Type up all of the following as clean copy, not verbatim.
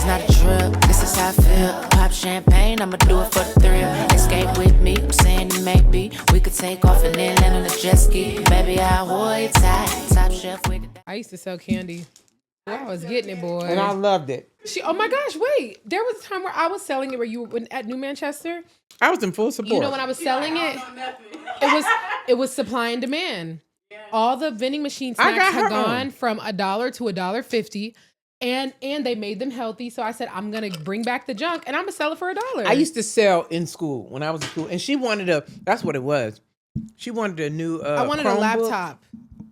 It's not a trip, this is how I feel. Pop champagne, I'ma do it for the thrill. Escape with me, I'm saying that maybe we could take off and then land on a jet ski. Baby, I hold you tight, top shelf with it. I used to sell candy. Well, I was getting it, boy. And I loved it. Oh my gosh, wait. There was a time where I was selling it where you were at New Manchester. I was in full support. You know, when I was selling it, it was supply and demand. All the vending machine snacks had gone from $1 to $1.50. And they made them healthy. So I said, I'm going to bring back the junk and I'm going to sell it for $1. I used to sell in school when I was in school. And she wanted that's what it was. She wanted a new I wanted Chromebook, a laptop.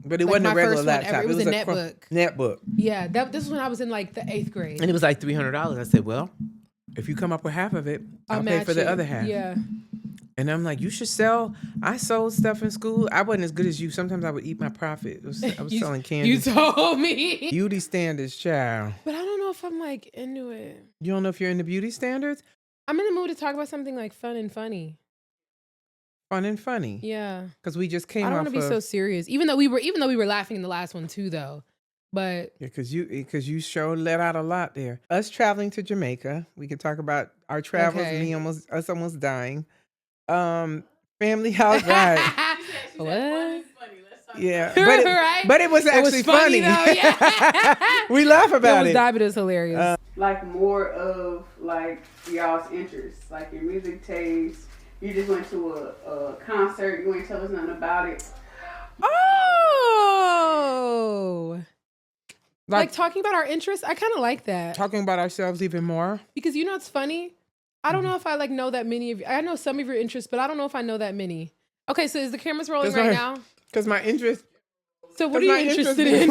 But it wasn't a regular laptop. It was a netbook. Netbook. Yeah, this was when I was in like the 8th grade. And it was like $300. I said, well, if you come up with half of it, I'll pay for the other half. Yeah. And I'm like, you should sell. I sold stuff in school. I wasn't as good as you. Sometimes I would eat my profit. I was selling candy. You told me. Beauty standards, child. But I don't know if I'm like into it. You don't know if you're into beauty standards? I'm in the mood to talk about something like fun and funny. Fun and funny. Yeah. Because we just came off I don't want to be so serious. Even though we were laughing in the last one too, though. But yeah, because you sure let out a lot there. Us traveling to Jamaica. We could talk about our travels. Okay. Us almost dying. Family house ride. What? Yeah, but right? But it was actually funny. Though, yeah. We laugh about it. But it was hilarious. Like more of like y'all's interests, like your music taste. You just went to a concert. You ain't tell us nothing about it. Oh. Like talking about our interests, I kind of like that. Talking about ourselves even more. Because you know what's funny? I don't know if I like know that many of you. I know some of your interests, but I don't know if I know that many. Okay, so is the cameras rolling right now? Because my interest. So what are you interested in?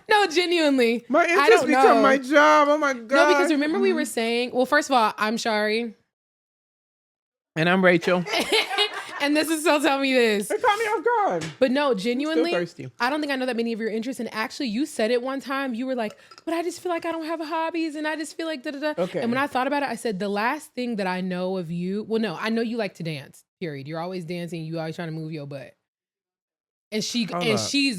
No, genuinely. My interest become my job. Oh my God. No, because remember we were saying, well, first of all, I'm Shari. And I'm Rachel. And this is so tell me this. It caught me off guard. But no, genuinely, Still thirsty. I don't think I know that many of your interests. And actually, you said it one time. You were like, but I just feel like I don't have hobbies. And I just feel like da-da-da. Okay. And when I thought about it, I said, the last thing that I know of you, well, no, I know you like to dance, period. You're always dancing. You always trying to move your butt. And she's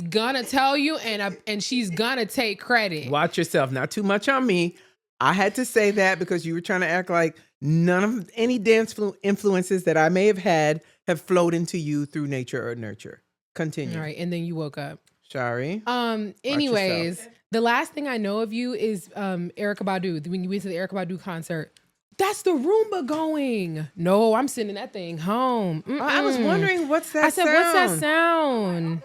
gonna tell you, and she's gonna take credit. Watch yourself. Not too much on me. I had to say that because you were trying to act like none of any dance influences that I may have had have flowed into you through nature or nurture. Continue. All right, and then you woke up. Sorry. Anyways, the last thing I know of you is Erykah Badu. When you went to the Erykah Badu concert, that's the Roomba going. No, I'm sending that thing home. I was wondering what's that sound? I said, what's that sound?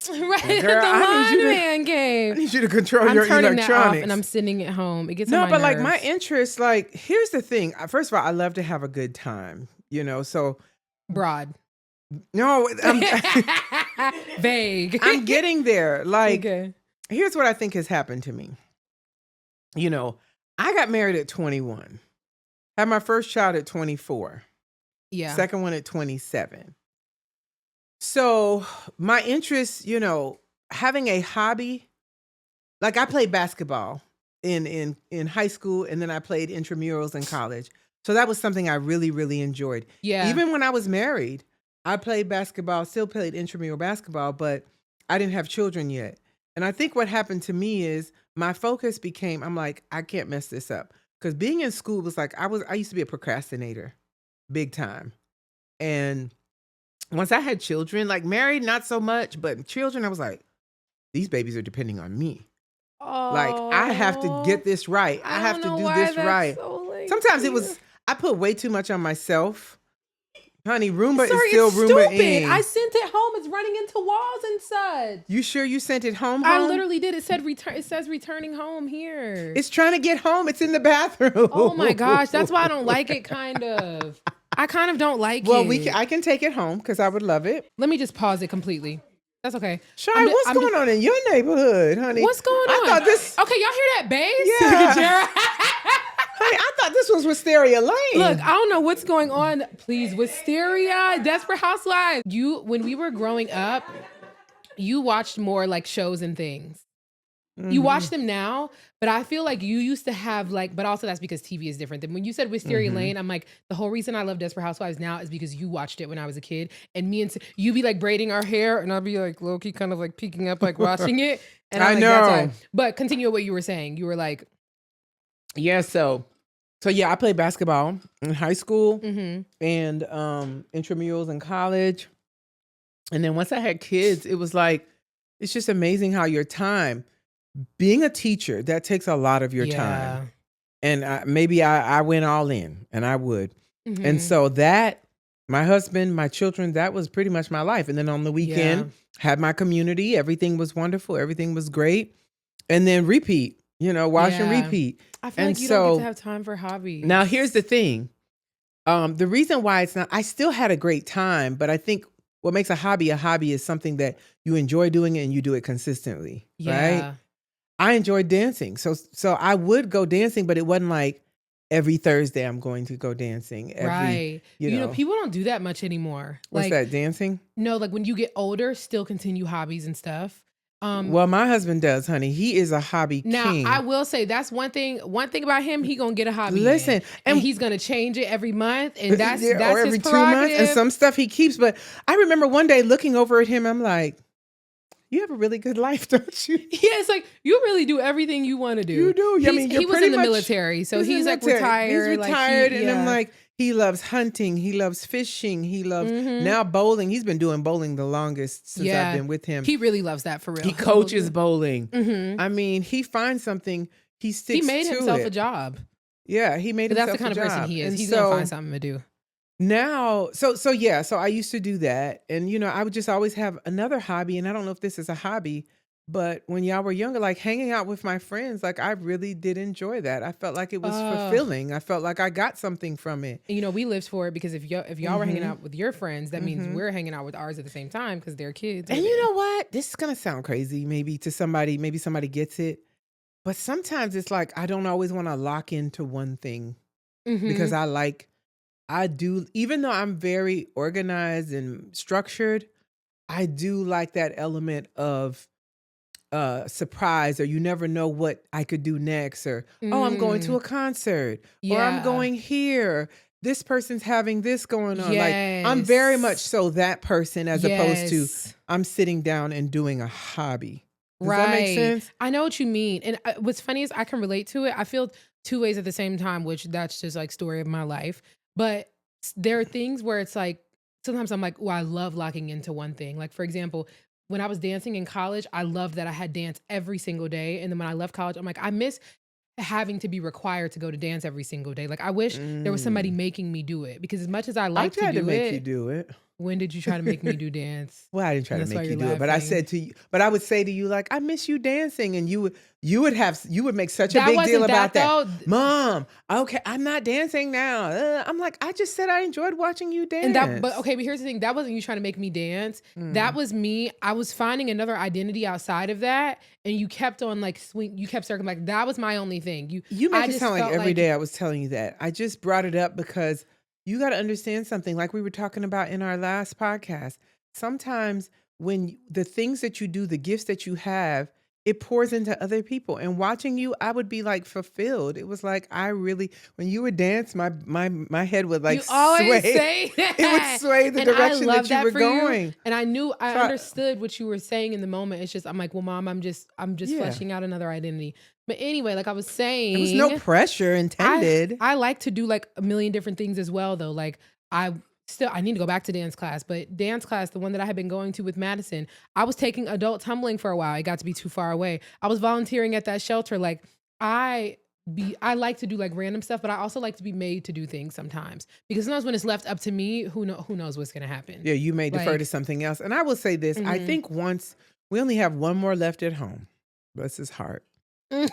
Right, Girl, the lineman game. I need you to control your turning electronics. that off and I'm sending it home. It gets on my but like nerves. my interest, like here's the thing. First of all, I love to have a good time, so broad. No, I'm vague. I'm getting there. Like, okay. Here's what I think has happened to me. I got married at 21. Had my first child at 24. Yeah. Second one at 27. So my interest, having a hobby, like I played basketball in high school, and then I played intramurals in college. So that was something I really, really enjoyed. Yeah. Even when I was married, I played basketball, still played intramural basketball, but I didn't have children yet. And I think what happened to me is my focus became, I'm like, I can't mess this up. Because being in school was like, I used to be a procrastinator, big time. And once I had children, like married, not so much, but children, I was like, these babies are depending on me. Oh, like, I have to get this right. I have to do this right. So Sometimes I put way too much on myself. Honey, Roomba Sorry, is still it's Roomba stupid. in. I sent it home. It's running into walls and such. You sure you sent it home? I literally did. It said it says returning home here. It's trying to get home. It's in the bathroom. Oh my gosh, that's why I don't like it. Kind of. I kind of don't like it. Well, I can take it home because I would love it. Let me just pause it completely. That's okay. Shari, what's going on in your neighborhood, honey? What's going on? I thought this. Okay, y'all hear that bass? Yeah. Honey, I thought this was Wisteria Lane. Look, I don't know what's going on. Please, Wisteria, Desperate Housewives. When we were growing up, you watched more like shows and things. You watch them now, but I feel like you used to have like, but also that's because TV is different. Than when you said Wisteria Lane, I'm like, the whole reason I love Desperate Housewives now is because you watched it when I was a kid, and me and you be like braiding our hair, and I'll be like low-key kind of like peeking up, like watching it. And I'm I like, know. That's why. But continue what you were saying. You were like, yeah, so yeah, I played basketball in high school and intramurals in college. And then once I had kids, it was like, it's just amazing how your time, being a teacher, that takes a lot of your time. And maybe I went all in, and I would. And so that, my husband, my children, that was pretty much my life. And then on the weekend, had my community. Everything was wonderful. Everything was great. And then repeat, watch and repeat. I feel like you don't get to have time for hobbies. Now, here's the thing. The reason why it's not, I still had a great time, but I think what makes a hobby is something that you enjoy doing and you do it consistently, right? I enjoyed dancing. So I would go dancing, but it wasn't like every Thursday I'm going to go dancing. Right. You know, people don't do that much anymore. What's that, dancing? No, like when you get older, still continue hobbies and stuff. Well, my husband does, honey. He is a hobby king. Now, I will say that's one thing about him, he gonna get a hobby. Listen, and he's gonna change it every month, and that's or every his 2 months, and some stuff he keeps. But I remember one day looking over at him, I'm like, you have a really good life, don't you? Yeah, it's like you really do everything you want to do. You do. I mean, he was in the military, so he's like retired. He's retired, and I'm like, he loves hunting. He loves fishing. He loves now bowling. He's been doing bowling the longest since I've been with him. He really loves that for real. He coaches bowling. I mean, he finds something. He sticks to it. He made himself a job. Yeah, he made himself a job. That's the kind of person he is. And he's gonna find something to do. Now, so I used to do that, and I would just always have another hobby, and I don't know if this is a hobby, but when y'all were younger, like hanging out with my friends, like I really did enjoy that. I felt like it was fulfilling. I felt like I got something from it. And, we lived for it because if y'all were hanging out with your friends, that means we're hanging out with ours at the same time because they're kids. And you know what? This is gonna sound crazy, maybe to somebody. Maybe somebody gets it, but sometimes it's like I don't always want to lock into one thing because I do, even though I'm very organized and structured, I do like that element of surprise, or you never know what I could do next, or oh, I'm going to a concert, or I'm going here. This person's having this going on. Like I'm very much so that person as opposed to I'm sitting down and doing a hobby. Does that make sense? I know what you mean. And what's funny is I can relate to it. I feel two ways at the same time, which that's just like story of my life. But there are things where it's like, sometimes I'm like, oh, I love locking into one thing. Like, for example, when I was dancing in college, I loved that I had dance every single day. And then when I left college, I'm like, I miss having to be required to go to dance every single day. Like, I wish there was somebody making me do it. Because as much as I like to do it. I tried to make you do it. When did you try to make me do dance? Well, I didn't try to make you do it, but I said to you, but I would say to you, like, I miss you dancing, and you would make such a big deal about that. Mom, okay, I'm not dancing now. I'm like, I just said I enjoyed watching you dance. But here's the thing: that wasn't you trying to make me dance. That was me. I was finding another identity outside of that, and you kept on like swing. You kept circling like that was my only thing. You make it sound like every day I was telling you that. I just brought it up because. You got to understand something like we were talking about in our last podcast. Sometimes when the things that you do, the gifts that you have, it pours into other people. And watching you, I would be like fulfilled. It was like when you would dance, my head would like sway. You always say that. It would sway the direction that you were going. And I knew I understood what you were saying in the moment. It's just I'm like, well, Mom, I'm just fleshing out another identity. But anyway, like I was saying, there was no pressure intended. I like to do like a million different things as well, though. Like I need to go back to dance class, but dance class, the one that I had been going to with Madison, I was taking adult tumbling for a while. It got to be too far away. I was volunteering at that shelter. Like I like to do like random stuff, but I also like to be made to do things sometimes because sometimes when it's left up to me, who knows what's going to happen. Yeah. You may defer to something else. And I will say this, I think once we only have one more left at home, bless his heart.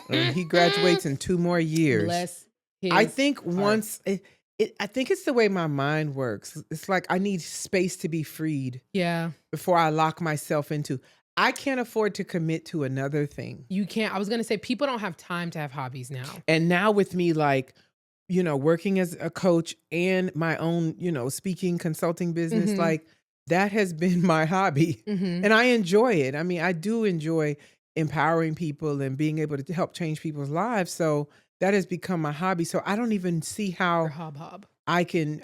He graduates in 2 more years. Bless his I think heart. Once I think it's the way my mind works. It's like I need space to be freed. Yeah. Before I lock myself into. I can't afford to commit to another thing. You can't. I was going to say people don't have time to have hobbies now. And now with me, like, working as a coach and my own, speaking consulting business, like that has been my hobby. And I enjoy it. I mean, I do enjoy empowering people and being able to help change people's lives. So that has become my hobby. So I don't even see how hob. I can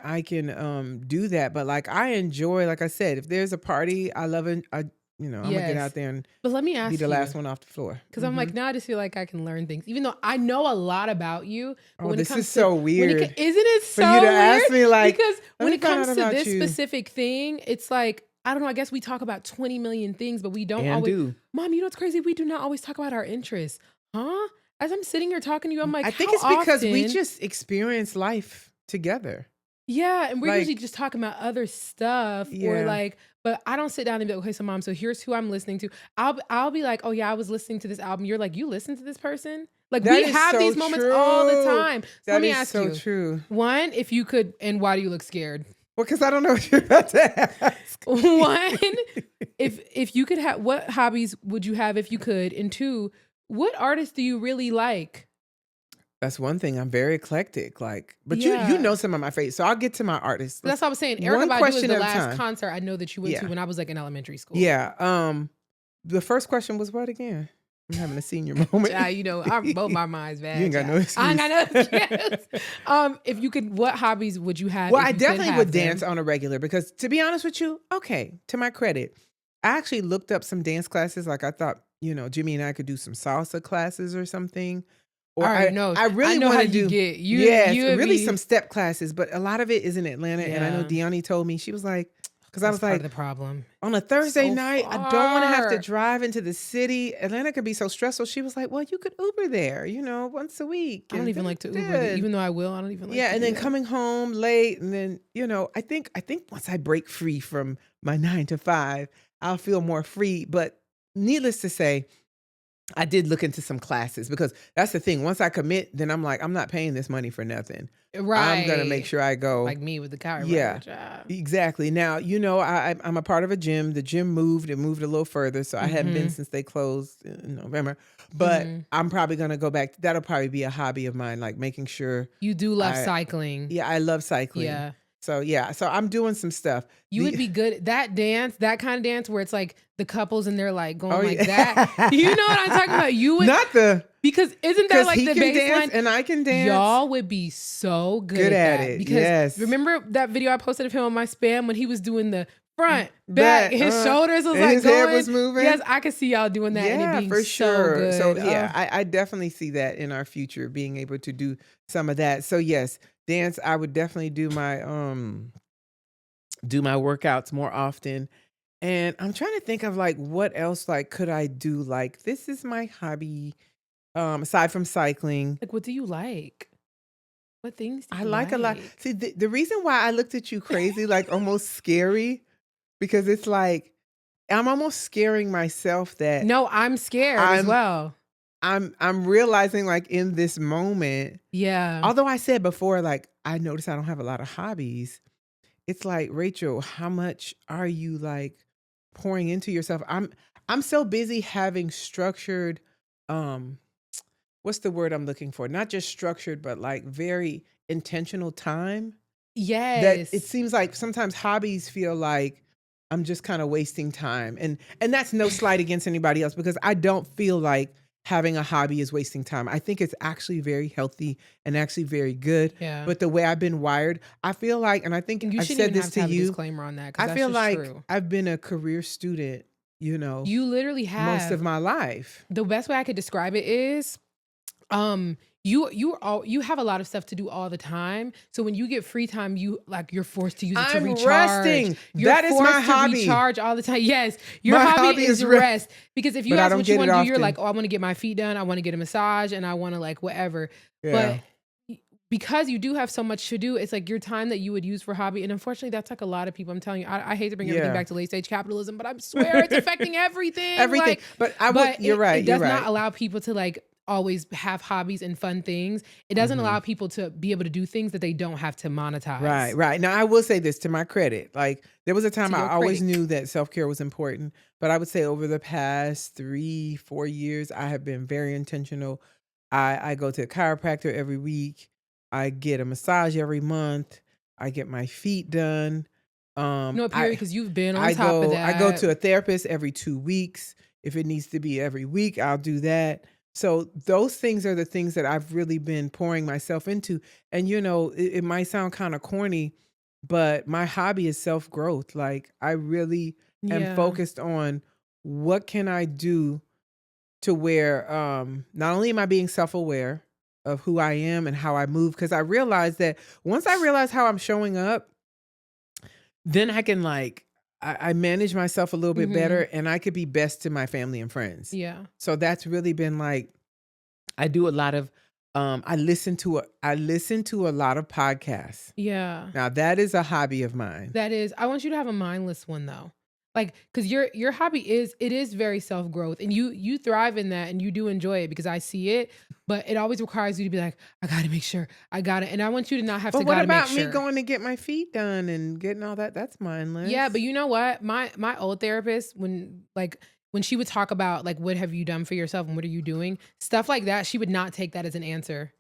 do that. But like I enjoy, like I said, if there's a party, I love it. I'm gonna get out there and but let me ask be the you, last one off the floor. because I'm like, now I just feel like I can learn things, even though I know a lot about you. But when this it comes is so weird. Isn't it so for you to weird? ask me like, Because when "Let me it find comes out to about this you." specific thing, it's like, I don't know. I guess we talk about 20 million things, but we don't And always. do. Mom, you know what's crazy? We do not always talk about our interests, huh? As I'm sitting here talking to you, I'm like, I think how it's because we often- just experience life together. Yeah, and we're Like- usually just talking about other stuff or Yeah. like, but I don't sit down and be like, okay, so Mom, so here's who I'm listening to. I'll be like, oh yeah, I was listening to this album. You're like, you listen to this person? Like That we is have so these moments all the true. time. So That let me is ask so you. true. One, if you could, and why do you look scared? Well, because I don't know what you're about to ask. One, if you could have, what hobbies would you have if you could? And two, what artists do you really like? That's one thing. I'm very eclectic. Like, but Yeah. you know some of my favorites. So I'll get to my artists. But that's what I was saying. One Erykah Badu is question the at a last time. concert I know that you went to Yeah. when I was like in elementary school. Yeah. The first question was what again? I'm having a senior moment. Yeah, you know, both my minds bad. You ain't got no excuse. I ain't got no excuse. If you could, what hobbies would you have? Well, if I you could definitely have would them? dance on a regular because to be honest with you, okay, to my credit, I actually looked up some dance classes. Like I thought, Jimmy and I could do some salsa classes or something. Or All right, no, I really know want how to do you get. You, yes, you would really be- some step classes, but a lot of it is in Atlanta. And I know Yeah. Deani told me, she was like, because I That's was part like, of the problem. on a Thursday So night, I don't want to have to far. drive into the city. Atlanta could be so stressful. She was like, well, you could Uber there, once a week. I don't and even like to Uber, da-da-da. even though I will. I don't even like. Yeah, to and do then that. coming home late, and then I think once I break free from my 9 to 5, I'll feel more free. But needless to say, I did look into some classes because that's the thing. Once I commit, then I'm like, I'm not paying this money for nothing. Right. I'm gonna make sure I go. Like me with the chiropractor Yeah. job. Exactly. Now, I'm a part of a gym. The gym moved. It moved a little further, so I hadn't been since they closed in November. But I'm probably gonna go back. That'll probably be a hobby of mine, like making sure. You do love cycling. Yeah, I love cycling. Yeah. So so I'm doing some stuff. You would be good that kind of dance where it's like the couples and they're like going Oh, like yeah. that. You know what I'm talking about? You would not the because isn't that because like he the can dance baseline? and I can dance. Y'all would be so good Good at that. it, Because yes. remember that video I posted of him on my spam when he was doing the front, back, his uh, shoulders was and like his going. head was moving. Yes, I could see y'all doing that and it Yeah, being for so sure. good. So I definitely see that in our future, being able to do some of that. So yes, dance. I would definitely do my workouts more often. And I'm trying to think of like what else like could I do? Like this is my hobby. Aside from cycling, Like, what do you like? What things do I you like a lot. See, the reason why I looked at you crazy, like almost scary, because it's like I'm almost scaring myself that No, I'm scared as I'm- well. I'm realizing like in this moment, Yeah. although I said before, like I noticed I don't have a lot of hobbies. It's like, Rachel, how much are you like pouring into yourself? I'm so busy having structured, what's the word I'm looking for? Not just structured, but like very intentional time. Yes. That it seems like sometimes hobbies feel like I'm just kind of wasting time. And that's no slight against anybody else because I don't feel like having a hobby is wasting time. I think it's actually very healthy and actually very good. Yeah. But the way I've been wired, I feel like, and I think you I've shouldn't said even this have to to have a you, disclaimer on that. 'Cause I that's feel just like true. I've been a career student, You literally have most of my life. the best way I could describe it is, you have a lot of stuff to do all the time. So when you get free time, you're forced to use it to I'm recharge. resting. You're That is forced my to hobby. recharge all the time. Yes, your My hobby, hobby is is rest. rest. Because if you But I ask don't what you get want it to do, you're often. like, oh, I want to get my feet done. I want to get a massage, and I want to like whatever. Yeah. But because you do have so much to do, it's like your time that you would use for hobby. And unfortunately, that's like a lot of people. I'm telling you, I hate to bring everything Yeah. back to late stage capitalism, but I swear it's affecting everything. Everything. Like, But you're right. It does You're not right. allow people to like always have hobbies and fun things. It doesn't Mm-hmm. allow people to be able to do things that they don't have to monetize. Right. Now, I will say this to my credit. Like, there was a time To I your always critic. knew that self-care was important. But I would say over the past 3-4 years, I have been very intentional. I go to a chiropractor every week. I get a massage every month. I get my feet done. No, period, because you've been on I top go, of that. I go to a therapist every 2 weeks. If it needs to be every week, I'll do that. So those things are the things that I've really been pouring myself into. And, it might sound kind of corny, but my hobby is self-growth. Like I really am Yeah. focused on what can I do to where not only am I being self-aware of who I am and how I move, because I realized that once I realize how I'm showing up, then I can I manage myself a little bit better, and I could be best to my family and friends. Yeah. So that's really been I do a lot of I listen to a lot of podcasts. Yeah. Now that is a hobby of mine. That is, I want you to have a mindless one though. Like, cause your hobby is very self-growth and you thrive in that and you do enjoy it because I see it, but it always requires you to be like, I gotta make sure I got it. And I want you to not have But to what gotta about make me sure. going to get my feet done and getting all that? That's mindless. Yeah, but you know what? My old therapist, when she would talk about like what have you done for yourself and what are you doing, stuff like that, she would not take that as an answer.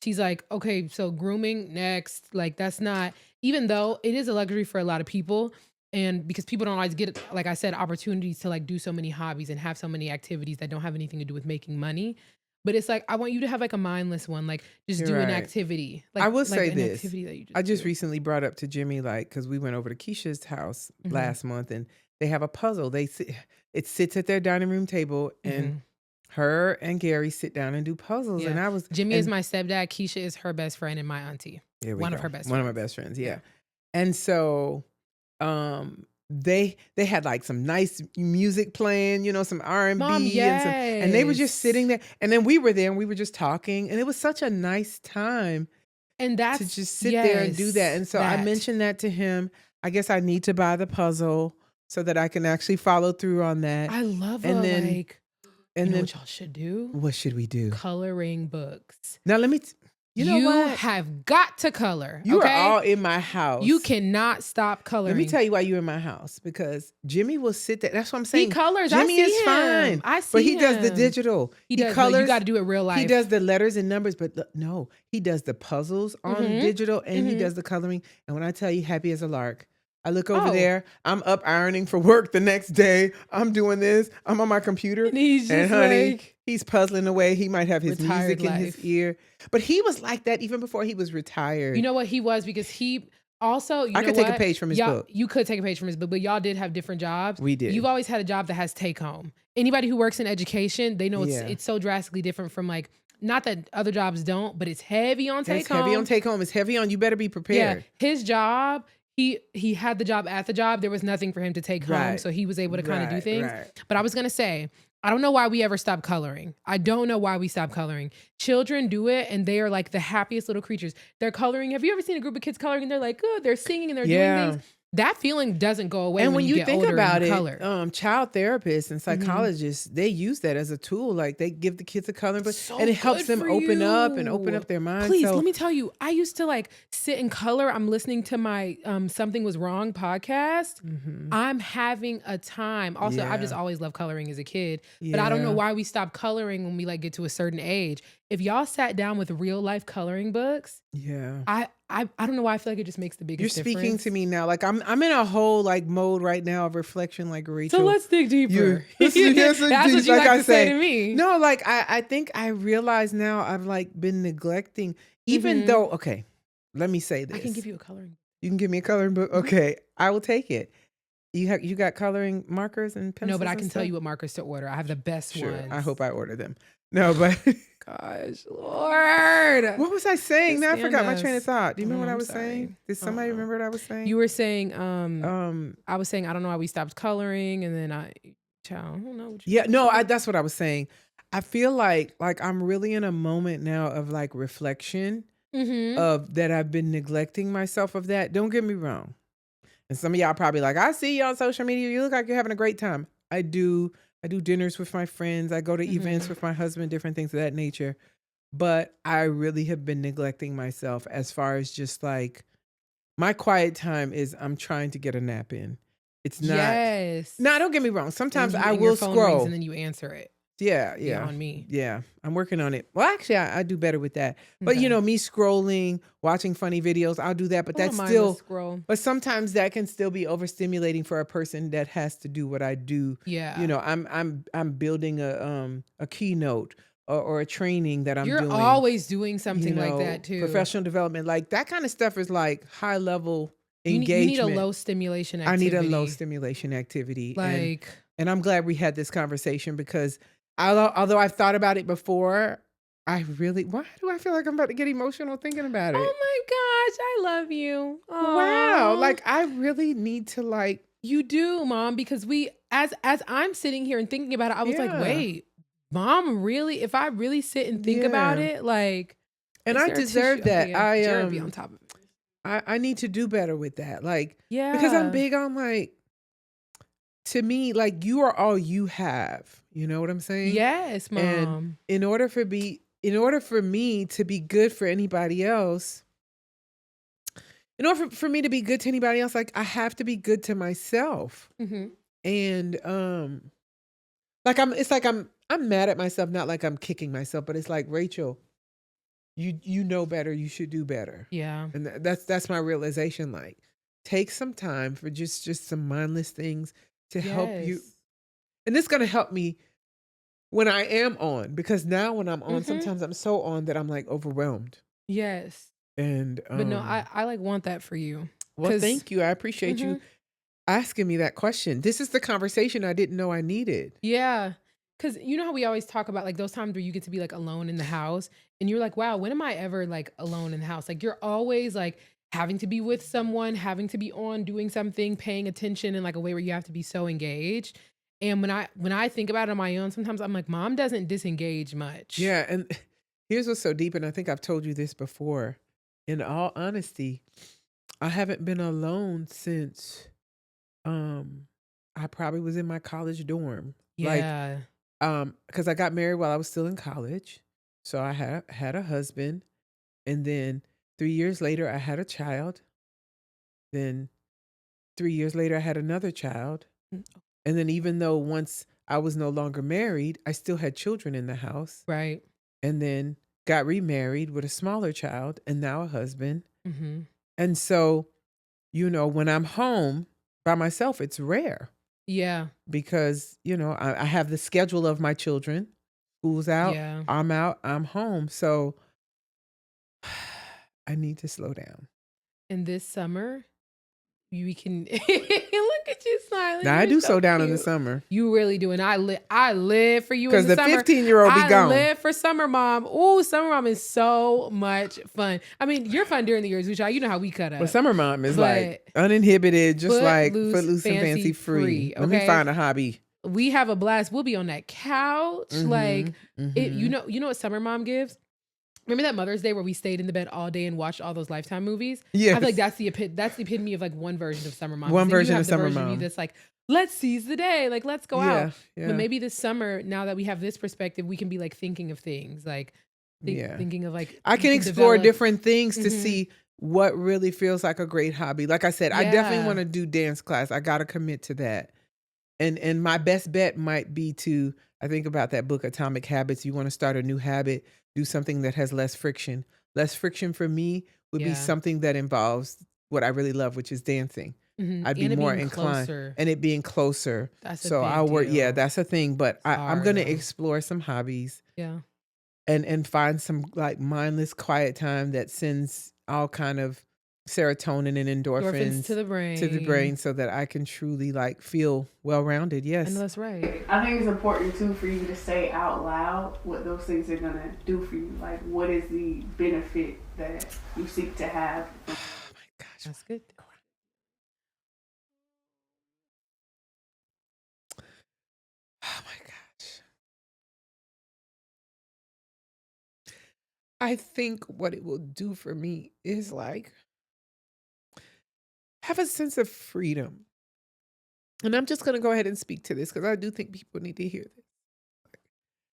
She's like, okay, so grooming next. Like that's not, even though it is a luxury for a lot of people, and because people don't always get, like I said, opportunities to like do so many hobbies and have so many activities that don't have anything to do with making money. But it's like I want you to have like a mindless one, like just You're do an right. activity. Like I will like say an this. activity that you I just do. recently brought up to Jimmy, because we went over to Keisha's house Mhm. last month, and they have a puzzle. It sits at their dining room table, and her and Gary sit down and do puzzles. Yeah. And Jimmy is my stepdad. Keisha is her best friend and my auntie. There we One go. of her best One of friends. my best friends, yeah. And so they had like some nice music playing, some R&B. Mom, and they were just yes. sitting there. And then we were there and we were just talking. And it was such a nice time And that's to just sit there and do that. And so I mentioned that to him. I guess I need to buy the puzzle so that I can actually follow through on that. I love and then, you know what y'all should do? What should we do? Coloring books. Now let me you know what? have got to color. You okay? are all in my house. You cannot stop coloring. Let me tell you why you're in my house, because Jimmy will sit there. That's what I'm saying. He colors. Jimmy I see is him. fine. I see but he does the him. digital. He does. colors. No, you got to do it real life. He does the letters and numbers, but no, he does the puzzles on digital, and he does the coloring. And when I tell you, happy as a lark. I look over there. I'm up ironing for work the next day. I'm doing this. I'm on my computer. And he's just honey, he's puzzling away. He might have his retired music in his life. ear. But he was like that even before he was retired. You know what he was? Because he also, I could take a page from his book. You could take a page from his book, but y'all did have different jobs. We did. You've always had a job that has take home. Anybody who works in education, they know it's so drastically different from like, not that other jobs don't, but it's heavy on take home. It's heavy on take home. It's heavy on, you better be prepared. Yeah, his job, he had the job at the job. There was nothing for him to take home, so he was able to kind of do things. Right. But I was going to say, I don't know why we ever stopped coloring. I don't know why we stopped coloring. Children do it, and they are like the happiest little creatures. They're coloring. Have you ever seen a group of kids coloring and they're like, oh, they're singing and they're doing things? That feeling doesn't go away And when you get think older about and it, color. child therapists and psychologists, they use that as a tool. Like they give the kids a coloring book, and it helps them open up their minds. Please, let me tell you, I used to like sit and color. I'm listening to my Something Was Wrong podcast. I'm having a time. Also, I've just always loved coloring as a kid, but I don't know why we stopped coloring when we like get to a certain age. If y'all sat down with real life coloring books, I don't know why I feel like it just makes the biggest difference. You're speaking to me now. Like I'm in a whole like mode right now of reflection, like Rachel. So let's dig deeper. That's what you like to say to me. No, like I think I realize now I've like been neglecting, even though, okay, let me say this. I can give you a coloring. You can give me a coloring book? Okay, I will take it. You got coloring markers and pencils? No, but I can tell you what markers to order. I have the best ones. I hope I order them. No, but gosh, Lord. What was I saying? Now I forgot my us. train of thought. Do you remember what I I'm was saying? Did somebody remember what I was saying? You were saying, I was saying, I don't know why we stopped coloring, and then I don't know. That's what I was saying. I feel like I'm really in a moment now of like reflection of that I've been neglecting myself of that. Don't get me wrong. And some of y'all probably like, I see you on social media. You look like you're having a great time. I do dinners with my friends. I go to events with my husband, different things of that nature. But I really have been neglecting myself as far as just like my quiet time is I'm trying to get a nap in. It's not. Yes. No, don't get me wrong. Sometimes I your will phone scroll. rings and then you answer it. Yeah. beyond me. Yeah. I'm working on it. Well, actually, I do better with that. But, Okay. me scrolling, watching funny videos, I'll do that. But I don't that's mind still, the scroll. but sometimes that can still be overstimulating for a person that has to do what I do. Yeah. I'm building a keynote or a training that I'm You're doing. always doing something like that too. Professional development, like that kind of stuff is like high level You engagement. need a low stimulation I activity. need a low stimulation activity. Like, and I'm glad we had this conversation because although I've thought about it before, why do I feel like I'm about to get emotional thinking about it? oh my gosh, I love you. Wow. Aw. Like I really need to like. You do, Mom, because as I'm sitting here and thinking about it, I was like, Yeah. wait, Mom, really? If I really sit and think about Yeah. it, like, And is I there a deserve tissue? that. Okay, yeah, Jared be on top of it. I need to do better with that. Like, Yeah. because I'm big on like, to me, like you are all you have. You know what I'm saying? Yes, Mom. And in order for me to be good for anybody else, in order for me to be good to anybody else, like I have to be good to myself. Mm-hmm. And like I'm mad at myself, not like I'm kicking myself, but it's like, Rachel, you know better, you should do better. Yeah. And that's my realization. Like, take some time for just some mindless things to help you. Yes. And this is gonna help me when I am on, because now when I'm on, Mhm. sometimes I'm so on that I'm like overwhelmed. Yes. And But no, I like want that for you. well, 'Cause- thank you. I appreciate you asking me that question. This is the conversation I didn't know I needed. Yeah. Cause you know how we always talk about like those times where you get to be like alone in the house and you're like, wow, when am I ever like alone in the house? Like you're always like having to be with someone, having to be on doing something, paying attention in like a way where you have to be so engaged. And when I think about it on my own, sometimes I'm like, Mom doesn't disengage much. Yeah, and here's what's so deep, and I think I've told you this before. In all honesty, I haven't been alone since I probably was in my college dorm. Yeah. Because I got married while I was still in college. So I had a husband, and then 3 years later I had a child. Then 3 years later I had another child. And then even though once I was no longer married, I still had children in the house. Right. And then got remarried with a smaller child and now a husband. Mm-hmm. And so, when I'm home by myself, it's rare Yeah. because, I have the schedule of my children. School's out, Yeah. I'm out, I'm home. So I need to slow down. And this summer, we can look at you smiling. Now, I You're do so slow down in the cute. summer. You really do. And I live for you in Because the the summer. 15-year-old be I gone. live for Summer Mom. Ooh, Summer Mom is so much fun. I mean, you're fun during the years, which you know how we cut up. But Summer Mom is But like uninhibited, just like footloose, footloose and fancy free. Let me okay? find a hobby. We have a blast. We'll be on that couch. Like, It, you know what Summer Mom gives? Remember that Mother's Day where we stayed in the bed all day and watched all those Lifetime movies? Yes. I feel like that's the epitome of like one version of Summer Mom. One Then you version have of the Summer version of you Mom. that's like, let's seize the day. Like, let's go Yeah, out. yeah. But maybe this summer, now that we have this perspective, we can be like thinking of things. Like, thinking of like. I you can explore develop- different things to Mhm. see what really feels like a great hobby. Like I said, I definitely Yeah. want to do dance class. I got to commit to that. And my best bet might be I think about that book, Atomic Habits. You want to start a new habit, do something that has less friction. Less friction for me would be Yeah. something that involves what I really love, which is dancing. Mhm. I'd be And it more being inclined. closer. And it being closer. That's a So big I'll work. Yeah, deal. that's a thing. But I'm hard, going to though. explore some hobbies Yeah. and find some like mindless quiet time that sends all kind of serotonin and endorphins to the brain. so that I can truly like feel well-rounded. Yes. And that's right. I think it's important too for you to say out loud what those things are gonna do for you. Like, what is the benefit that you seek to have? Oh my gosh. That's good. Oh my gosh. I think what it will do for me is like have a sense of freedom. And I'm just going to go ahead and speak to this because I do think people need to hear this.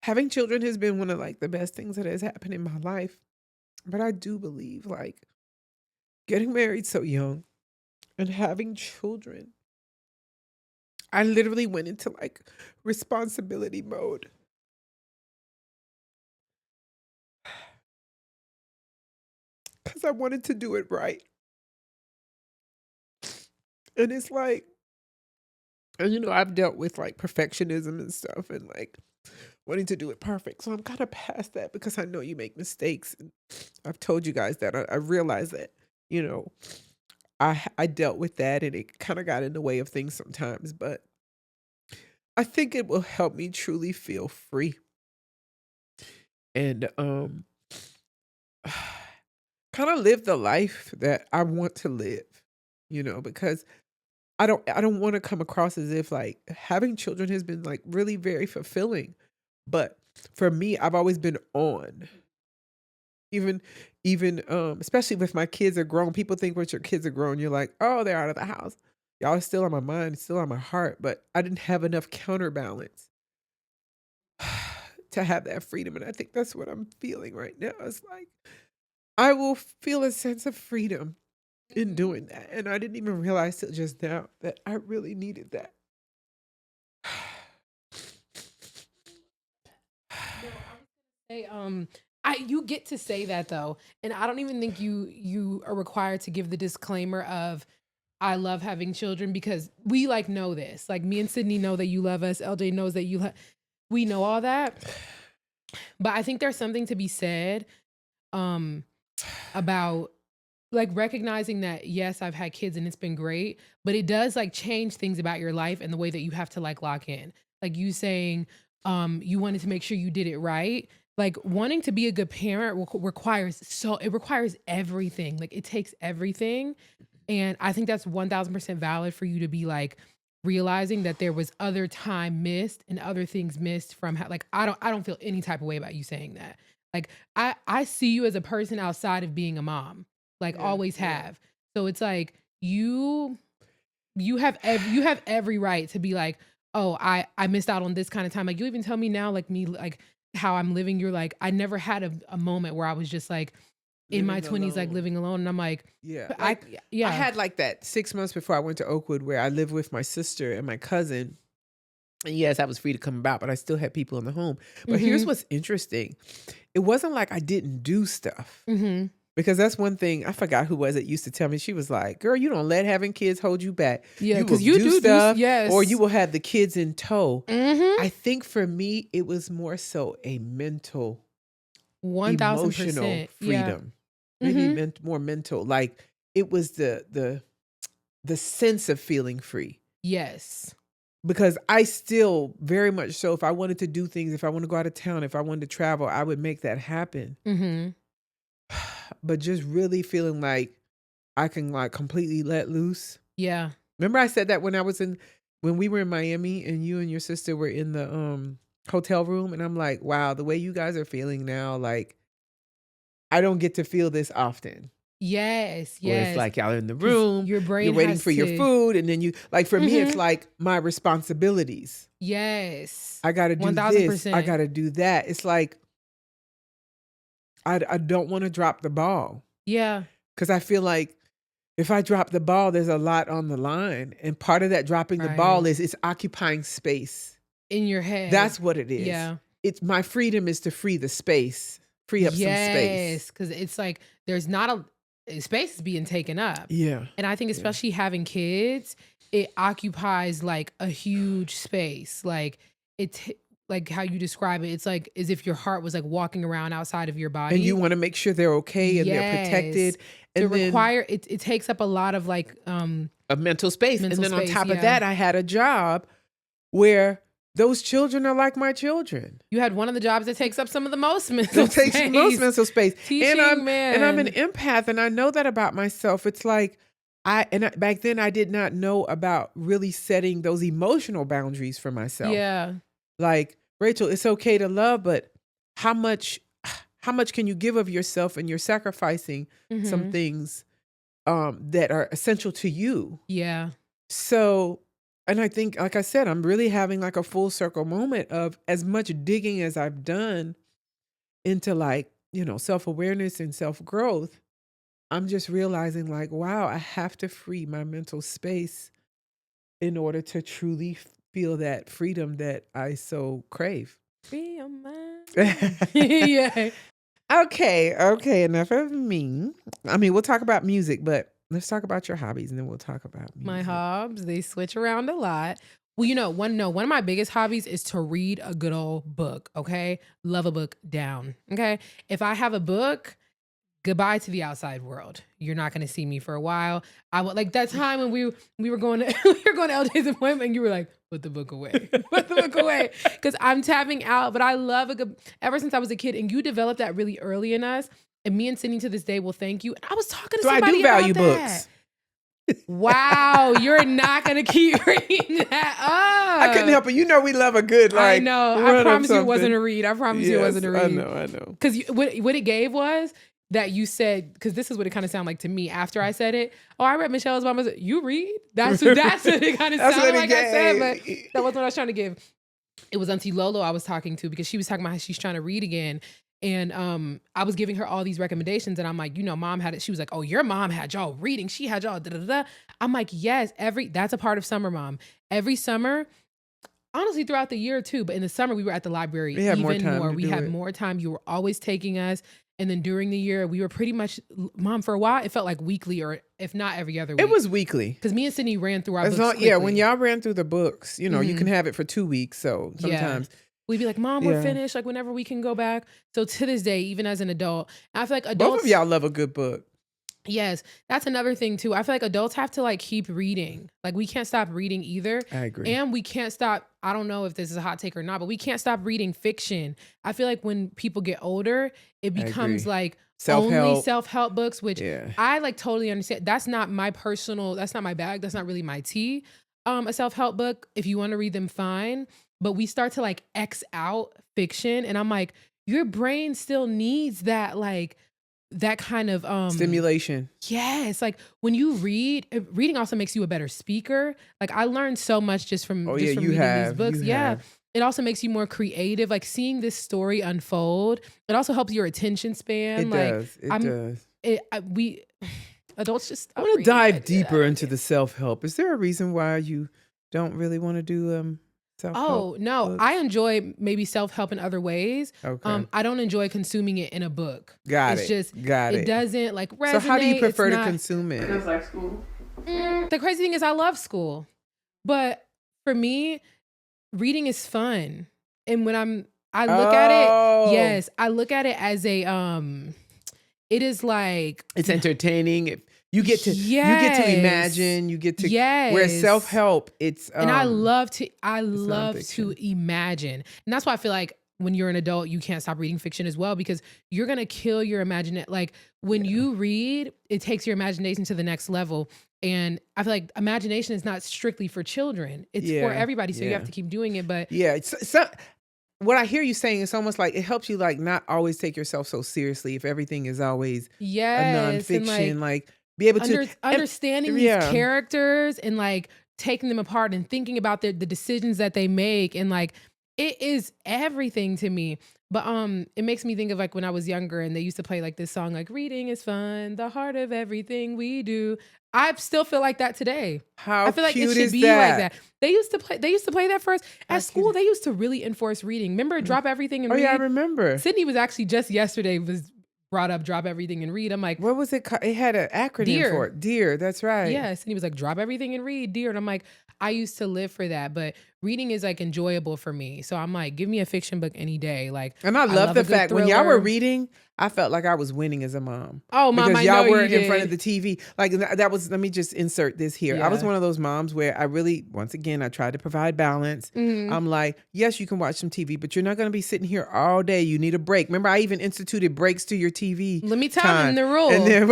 Having children has been one of like the best things that has happened in my life. But I do believe like getting married so young and having children, I literally went into like responsibility mode. because I wanted to do it right. And it's like, and you know, I've dealt with like perfectionism and stuff and like wanting to do it perfect. So I'm kind of past that because I know you make mistakes. And I've told you guys that. I realize that, you know, I dealt with that and it kind of got in the way of things sometimes, but I think it will help me truly feel free and kind of live the life that I want to live, you know, because I don't want to come across as if like having children has been like really very fulfilling. But for me, I've always been on. Even especially if my kids are grown, people think once your kids are grown, you're like, oh, they're out of the house. Y'all are still on my mind, still on my heart. But I didn't have enough counterbalance to have that freedom. And I think that's what I'm feeling right now. It's like I will feel a sense of freedom in doing that. And I didn't even realize till just now that I really needed that. Hey, you get to say that though, and I don't even think you are required to give the disclaimer of I love having children because we like know this. Like me and Sydney know that you love us. LJ knows that we know all that. But I think there's something to be said about like recognizing that yes, I've had kids and it's been great, but it does like change things about your life and the way that you have to like lock in. Like you saying you wanted to make sure you did it right. Like wanting to be a good parent requires everything. Like it takes everything. And I think that's 1000% valid for you to be like realizing that there was other time missed and other things missed from like I don't feel any type of way about you saying that. Like I see you as a person outside of being a mom. Like always have. So it's like you have every right to be like, oh, I missed out on this kind of time. Like you even tell me now, like me, like how I'm living. You're like, I never had a moment where I was just like in my 20s, like living alone. And I'm like, I had like that 6 months before I went to Oakwood where I lived with my sister and my cousin. And yes, I was free to come about, but I still had people in the home. But here's what's interesting. It wasn't like I didn't do stuff. Because that's one thing, I forgot who was it used to tell me. She was like, girl, you don't let having kids hold you back. Yeah, because you do stuff, yes. or you will have the kids in tow. I think for me, it was more so a mental, 1000%. emotional freedom. Maybe more mental. Like it was the sense of feeling free. Yes. Because I still very much so, if I wanted to do things, if I want to go out of town, if I wanted to travel, I would make that happen. But just really feeling like I can like completely let loose. Yeah. Remember I said that when we were in Miami and you and your sister were in the hotel room, and I'm like, wow, the way you guys are feeling now, like I don't get to feel this often. Yes. Where it's like y'all in the room, your brain you're waiting has for your food, and then you like for me it's like my responsibilities. Yes. I gotta do 1000%. this. I gotta do that. It's like I don't want to drop the ball. Yeah. Because I feel like if I drop the ball, there's a lot on the line. And part of that dropping the ball is it's occupying space. In your head. That's what it is. Yeah. It's my freedom is to free the space. Free up some space. Yes. Because it's like there's not a space is being taken up. Yeah. And I think especially having kids, it occupies like a huge space. Like like how you describe it, it's like as if your heart was like walking around outside of your body. And you want to make sure they're okay and they're protected. And it takes up a lot of like a mental space. And then on top of yeah. that, I had a job where those children are like my children. You had one of the jobs that takes up some of the most mental space. It takes the most mental space. Teaching, and I'm an empath, and I know that about myself. It's like back then I did not know about really setting those emotional boundaries for myself. Yeah. Like, Rachel, it's okay to love, but how much can you give of yourself, and you're sacrificing some things that are essential to you. Yeah. So, and I think, like I said, I'm really having like a full circle moment of as much digging as I've done into like, self-awareness and self-growth. I'm just realizing like, wow, I have to free my mental space in order to truly feel that freedom that I so crave. Free your mind. Yeah. Okay, enough of me. I mean, we'll talk about music, but let's talk about your hobbies, and then we'll talk about music. My hobbies, they switch around a lot. Well, one of my biggest hobbies is to read a good old book, okay? Love a book down, okay? If I have a book, goodbye to the outside world. You're not going to see me for a while. I would like that time when we were going to LJ's appointment and you were like, put the book away. Put the book away. Because I'm tapping out, but I love a good, ever since I was a kid, and you developed that really early in us. And me and Sydney to this day will thank you. And I was talking to somebody I do value about that. books. Wow, you're not gonna keep reading that up. I couldn't help it. You know we love a good like. I know. I promise you it wasn't a read. I promise you it wasn't a read. I know. Because what it gave was that you said, because this is what it kind of sounded like to me after I said it. Oh, I read Michelle Obama's. You read? That's what it kind of sounded like I said, but that wasn't what I was trying to give. It was Auntie Lolo I was talking to because she was talking about how she's trying to read again. And I was giving her all these recommendations and I'm like, mom had it. She was like, oh, your mom had y'all reading. She had y'all da-da-da. I'm like, yes, that's a part of summer, mom. Every summer, honestly, throughout the year too, but in the summer we were at the library we had even more. We had more time. You were always taking us. And then during the year, we were pretty much, mom, for a while, it felt like weekly or if not every other week. It was weekly. Because me and Sydney ran through our books quickly. Yeah, when y'all ran through the books, you can have it for 2 weeks. So sometimes. Yeah. We'd be like, Mom, we're finished. Like whenever we can go back. So to this day, even as an adult, I feel like adults. Both of y'all love a good book. Yes. That's another thing too. I feel like adults have to like keep reading. Like we can't stop reading either. I agree. And we can't stop. I don't know if this is a hot take or not, but we can't stop reading fiction. I feel like when people get older, it becomes like only self-help books, which I like totally understand. That's not my bag. That's not really my tea. A self-help book, if you want to read them, fine. But we start to like X out fiction. And I'm like, your brain still needs that, like that kind of stimulation. Yes. Like when you reading also makes you a better speaker. Like I learned so much just from reading these books. It also makes you more creative. Like seeing this story unfold. It also helps your attention span. It does. Adults just. I want to dive deeper into the self-help. Is there a reason why you don't really want to do self-help? Oh, no. Books? I enjoy maybe self-help in other ways. Okay. I don't enjoy consuming it in a book. Got it. It doesn't like resonate. So how do you prefer to consume it? It was like school. The crazy thing is I love school. But for me, reading is fun. And when I look at it, I look at it as a it is like it's entertaining. You get to imagine, you get to where self-help it's and I love to imagine. And that's why I feel like when you're an adult, you can't stop reading fiction as well because you're going to kill your imagination. Like when you read, it takes your imagination to the next level. And I feel like imagination is not strictly for children. It's for everybody. So you have to keep doing it. But what I hear you saying is almost like it helps you like not always take yourself so seriously if everything is always a nonfiction, like be able to understanding these characters and like taking them apart and thinking about the decisions that they make. And like, it is everything to me. But it makes me think of like when I was younger and they used to play like this song, like reading is fun, the heart of everything we do. I still feel like that today. I feel like it should be like that. They used to play that first at school. They used to really enforce reading. Remember, drop everything and read. Oh yeah, I remember. Sydney was actually just yesterday was brought up, drop everything and read. I'm like, what was it called? It had an acronym for it. DEAR, that's right. Yeah, Sydney was like, drop everything and read, DEAR. And I'm like, I used to live for that, but reading is like enjoyable for me. So I'm like, give me a fiction book any day. Like, and I love the fact when y'all were reading, I felt like I was winning as a mom. Oh, mom, because y'all were in front of the TV. Like that was. Let me just insert this here. Yeah. I was one of those moms where I really, once again, I tried to provide balance. Mm-hmm. I'm like, yes, you can watch some TV, but you're not going to be sitting here all day. You need a break. Remember, I even instituted breaks to your TV. Let me tell them the rule. And then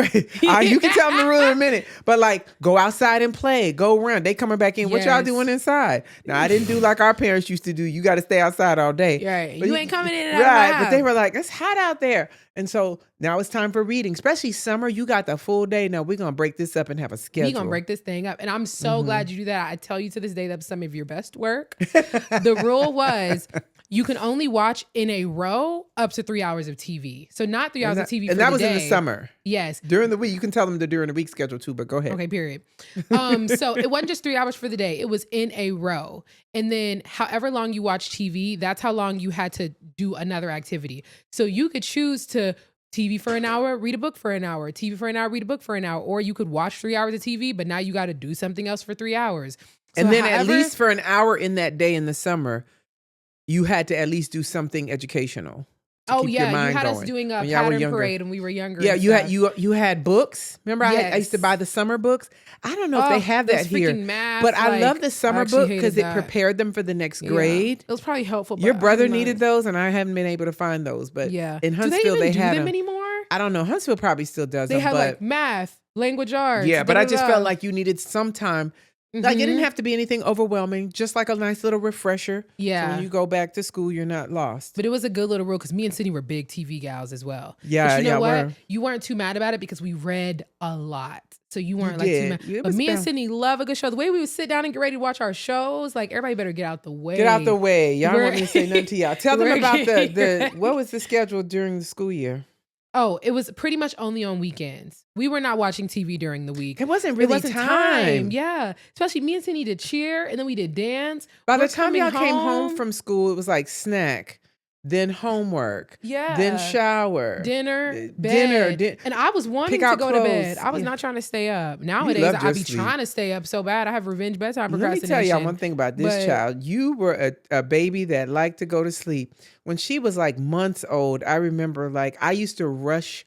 you can tell them the rule in a minute. But like, go outside and play. Go around. They coming back in. What y'all doing inside? Now I didn't do like our parents used to do. You got to stay outside all day. Right. You ain't coming in and out of my house. But they were like, it's hot out there. And so now it's time for reading, especially summer. You got the full day. Now we're going to break this up and have a schedule. We're going to break this thing up. And I'm so glad you do that. I tell you to this day, that's some of your best work. The rule was you can only watch in a row up to 3 hours of TV. So not 3 hours of TV for and that the was day. in the summer. Yes. During the week, you can tell them to during the week schedule too, but go ahead. Okay, period. So it wasn't just 3 hours for the day. It was in a row. And then however long you watch TV, that's how long you had to do another activity. So you could choose to TV for an hour, read a book for an hour, TV for an hour, read a book for an hour, or you could watch 3 hours of TV, but now you got to do something else for 3 hours. So and then at least for an hour in that day in the summer, you had to at least do something educational. Oh yeah, you had us doing a pattern parade when we were younger. Yeah, you had books. Remember, I used to buy the summer books. I don't know if they have that here, math, but I love the summer book because it prepared them for the next grade. It was probably helpful. Your brother needed those, and I haven't been able to find those. But in Huntsville, do they had them anymore. I don't know. Huntsville probably still does. They had like math, language arts. Yeah, but I just felt like you needed some time. Like it didn't have to be anything overwhelming, just like a nice little refresher. Yeah. So when you go back to school, you're not lost. But it was a good little rule because me and Sydney were big TV gals as well. Yeah, but you know what? You weren't too mad about it because we read a lot. So you weren't too mad. But me and Sydney love a good show. The way we would sit down and get ready to watch our shows, like everybody better get out the way. Get out the way. Y'all don't want me to say nothing to y'all. Tell them about the what was the schedule during the school year? Oh, it was pretty much only on weekends. We were not watching TV during the week. It wasn't really time. Yeah. Especially me and Cindy did cheer and then we did dance. By the time y'all came home from school, it was like snack, then homework, then shower, dinner, bed. And I was wanting to go to bed. I was not trying to stay up. Nowadays, I be trying to stay up so bad. I have revenge bedtime procrastination. Let me tell y'all one thing about this child. You were a baby that liked to go to sleep. When she was like months old, I remember like I used to rush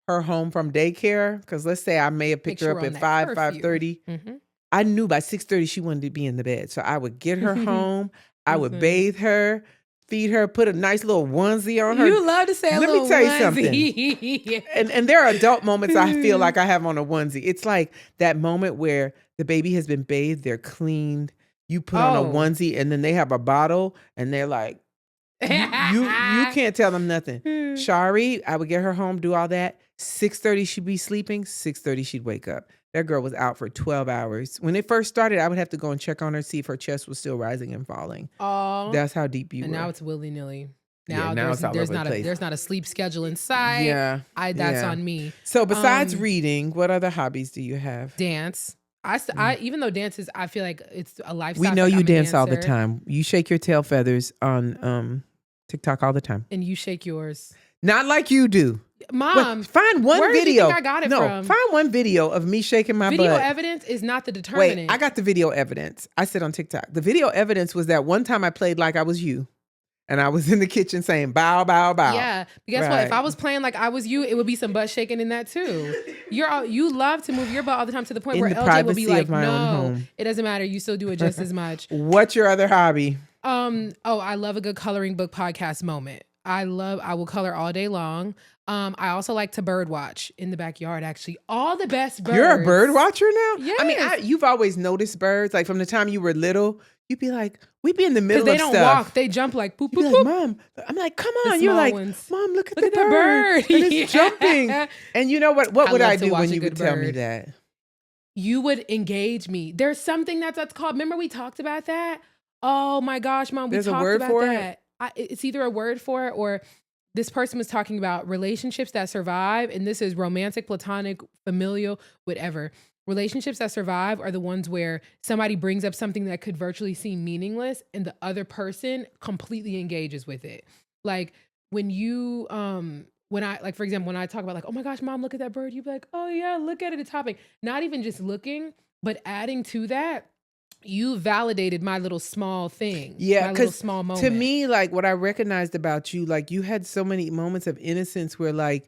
her home from daycare because let's say I may have picked her up at 5:30. I knew by 6:30 she wanted to be in the bed. So I would get her home. I would bathe her, feed her, put a nice little onesie on her. You love to say a little onesie. Let me tell you something. and there are adult moments I feel like I have on a onesie. It's like that moment where the baby has been bathed, they're cleaned. You put on a onesie and then they have a bottle and they're like, you can't tell them nothing. Shari, I would get her home, do all that. 6:30 she'd be sleeping. 6:30 she'd wake up. That girl was out for 12 hours. When it first started, I would have to go and check on her, see if her chest was still rising and falling. Oh, that's how deep you were. And now it's willy-nilly. Now there's not a sleep schedule in sight. Yeah, that's on me. So besides reading, what other hobbies do you have? Dance. I even though dance is, I feel like it's a lifestyle. We know you dance all the time. You shake your tail feathers on TikTok all the time. And you shake yours. Not like you do. Mom, find one video. Where do you think I got it from? Find one video of me shaking my video butt. Video evidence is not the determinant. Wait, I got the video evidence. I said on TikTok. The video evidence was that one time I played like I was you. And I was in the kitchen saying, bow, bow, bow. Yeah. But guess what? If I was playing like I was you, it would be some butt shaking in that too. You love to move your butt all the time to the point where LJ will be like, no, it doesn't matter. You still do it just as much. What's your other hobby? I love a good coloring book podcast moment. I will color all day long. I also like to bird watch in the backyard, actually. All the best birds. You're a bird watcher now? Yes. I mean, you've always noticed birds. Like from the time you were little, you'd be like, we'd be in the middle of stuff. Because they don't walk. They jump like boop, boop, boop. Like, Mom. I'm like, come on. You're like, ones. Mom, look at the bird. And it's jumping. And you know what? What would I do when you would tell me that? You would engage me. There's something that's called, remember we talked about that? Oh my gosh, Mom, we talked about that. There's a word for it? It's either a word for it or this person was talking about relationships that survive. And this is romantic, platonic, familial, whatever. Relationships that survive are the ones where somebody brings up something that could virtually seem meaningless and the other person completely engages with it. Like when you, for example, when I talk about like, oh my gosh, Mom, look at that bird. You'd be like, oh yeah, look at it, it's hopping. Not even just looking, but adding to that, you validated my little small thing. Yeah, because small moment. To me, like what I recognized about you, like you had so many moments of innocence where like,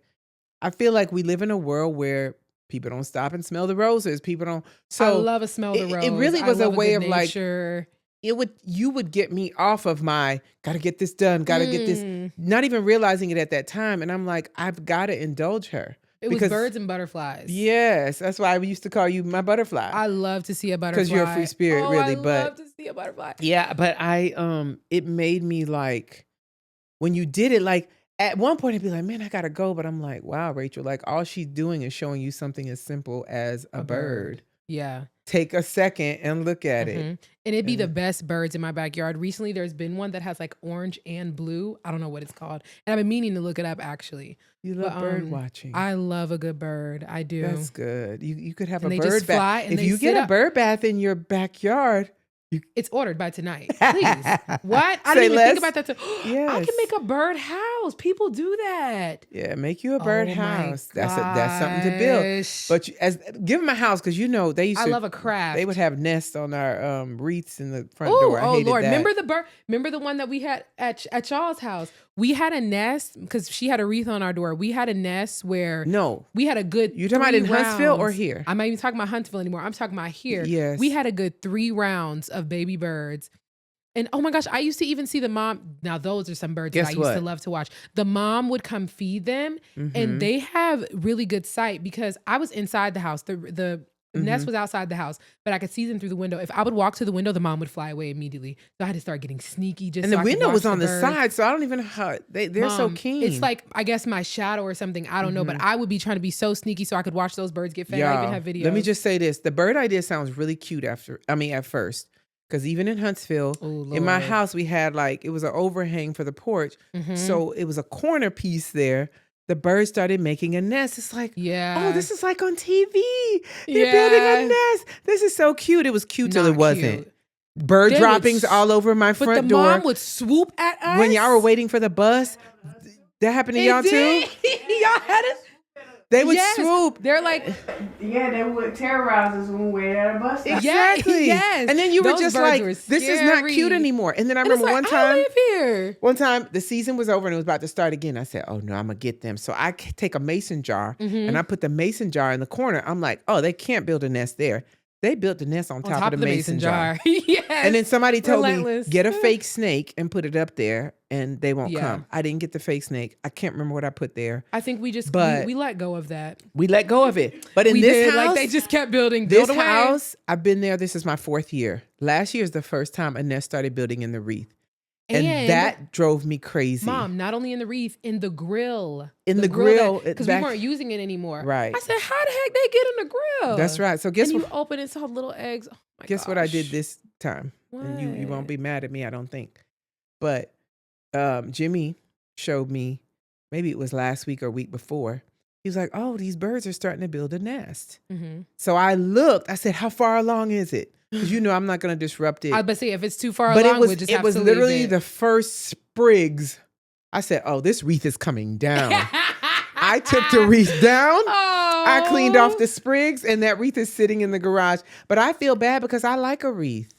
I feel like we live in a world where people don't stop and smell the roses. People don't. So I love a smell the rose. It really was a way of like, you would get me off of my, gotta get this done, gotta get this, not even realizing it at that time. And I'm like, I've got to indulge her. It was birds and butterflies. Yes, that's why we used to call you my butterfly. I love to see a butterfly. Because you're a free spirit, really. I love to see a butterfly. Yeah, but it made me like, when you did it, like at one point I'd be like, man, I gotta go. But I'm like, wow, Rachel, like all she's doing is showing you something as simple as a bird. Yeah. take a second and look at it. And it'd be the best birds in my backyard. Recently, there's been one that has like orange and blue. I don't know what it's called. And I've been meaning to look it up, actually. You love bird watching. I love a good bird. I do. That's good. You could have And a they bird just fly bath. and If they you sit get a up. bird bath in your backyard, It's ordered by tonight. Please. What? I Say didn't even less. think about that. I Yes. can make a bird house. People do that. yeah, make you a bird Oh my house. That's something to build. gosh. But give them a house because they used to. I love a craft. They would have nests on our wreaths in the front door. I Oh hated Lord! that. Remember the bird? Remember the one that we had at y'all's house? We had a nest because she had a wreath on our door. We had a nest where No. we had a good. You talking about in 3 Huntsville or rounds. here? I'm not even talking about Huntsville anymore. I'm talking about here. Yes. We had a good 3 rounds of baby birds. And oh my gosh, I used to even see the mom. Now those are some birds that I Guess used to what? love to watch. The mom would come feed them, Mm-hmm. and they have really good sight because I was inside the house. The Mm-hmm. nest was outside the house, but I could see them through the window. If I would walk to the window, the mom would fly away immediately. So I had to start getting sneaky. Just And so the I could window was watch on the birds. side, so I don't even know how they're so Mom, keen. It's like I guess my shadow or something. I don't know, but I would be trying to be so sneaky so I could watch those birds get fed. I even have videos. Let me just say this: the bird idea sounds really cute at first, because even in Huntsville, in my Lord. house, we had it was an overhang for the porch, so it was a corner piece there. The birds started making a nest. It's like, Yeah. oh, this is like on TV. They're building a nest. This is so cute. It was cute till Not it wasn't. cute. Bird They would droppings s- all over my But front the door. mom would swoop at us When y'all were waiting for the bus, that happened to y'all too? y'all had it. They would Yes. swoop. They're like, Yeah, they would terrorize us when we were at a bus stop. Exactly. yes. And then you were Those just birds like, were this is not scary. cute anymore. And then I and it's remember like, one I time, live here. One time the season was over and it was about to start again. I said, oh no, I'm gonna get them. So I take a mason jar and I put the mason jar in the corner. I'm like, oh, they can't build a nest there. They built the nest on top of the mason jar. Yes. And then somebody told Relentless. me, get a fake snake and put it up there and they won't Yeah. come. I didn't get the fake snake. I can't remember what I put there. I think we just But- we let go of that. We let go of it. But in We this did. house, Like they just kept building. this Build away. house, I've been there. This is my 4th year. Last year is the first time a nest started building in the wreath. And that drove me crazy. Mom, not only in the wreath, in the grill. In the grill, Because we back- weren't using it anymore. Right. I said, how the heck they get in the grill? That's right. So guess and what? you open and saw little eggs. Oh my Guess what I did gosh. this time? And you won't What? be mad at me, I don't think. But Jimmy showed me, maybe it was last week or week before. He was like, oh, these birds are starting to build a nest. Mhm. So I looked. I said, how far along is it? Because I'm not going to disrupt it. I but say if it's too far But along, it was we'll just it have was to literally leave it. the first sprigs. I said, oh, this wreath is coming down. I took the wreath down. I cleaned off the sprigs, and that wreath is sitting in the garage. But I feel bad because I like a wreath.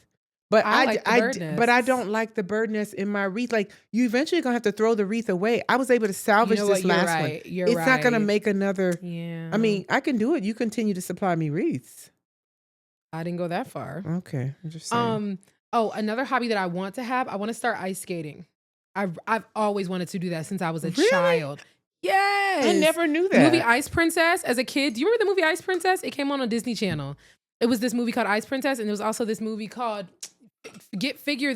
But I like the bird but I nests. don't like the bird nest in my wreath. Like you eventually gonna have to throw the wreath away. I was able to salvage know this what? You're last right. one. You're It's not gonna right. make another. Yeah. I mean, I can do it. You continue to supply me wreaths. I didn't go that far. Okay, I'm just saying. Oh, another hobby that I want to have. I want to start ice skating. I've always wanted to do that since I was a Really? child. Yes. I never knew The that. movie Ice Princess as a kid. Do you remember the movie Ice Princess? It came on Disney Channel. It was this movie called Ice Princess, and there was also this movie called Figure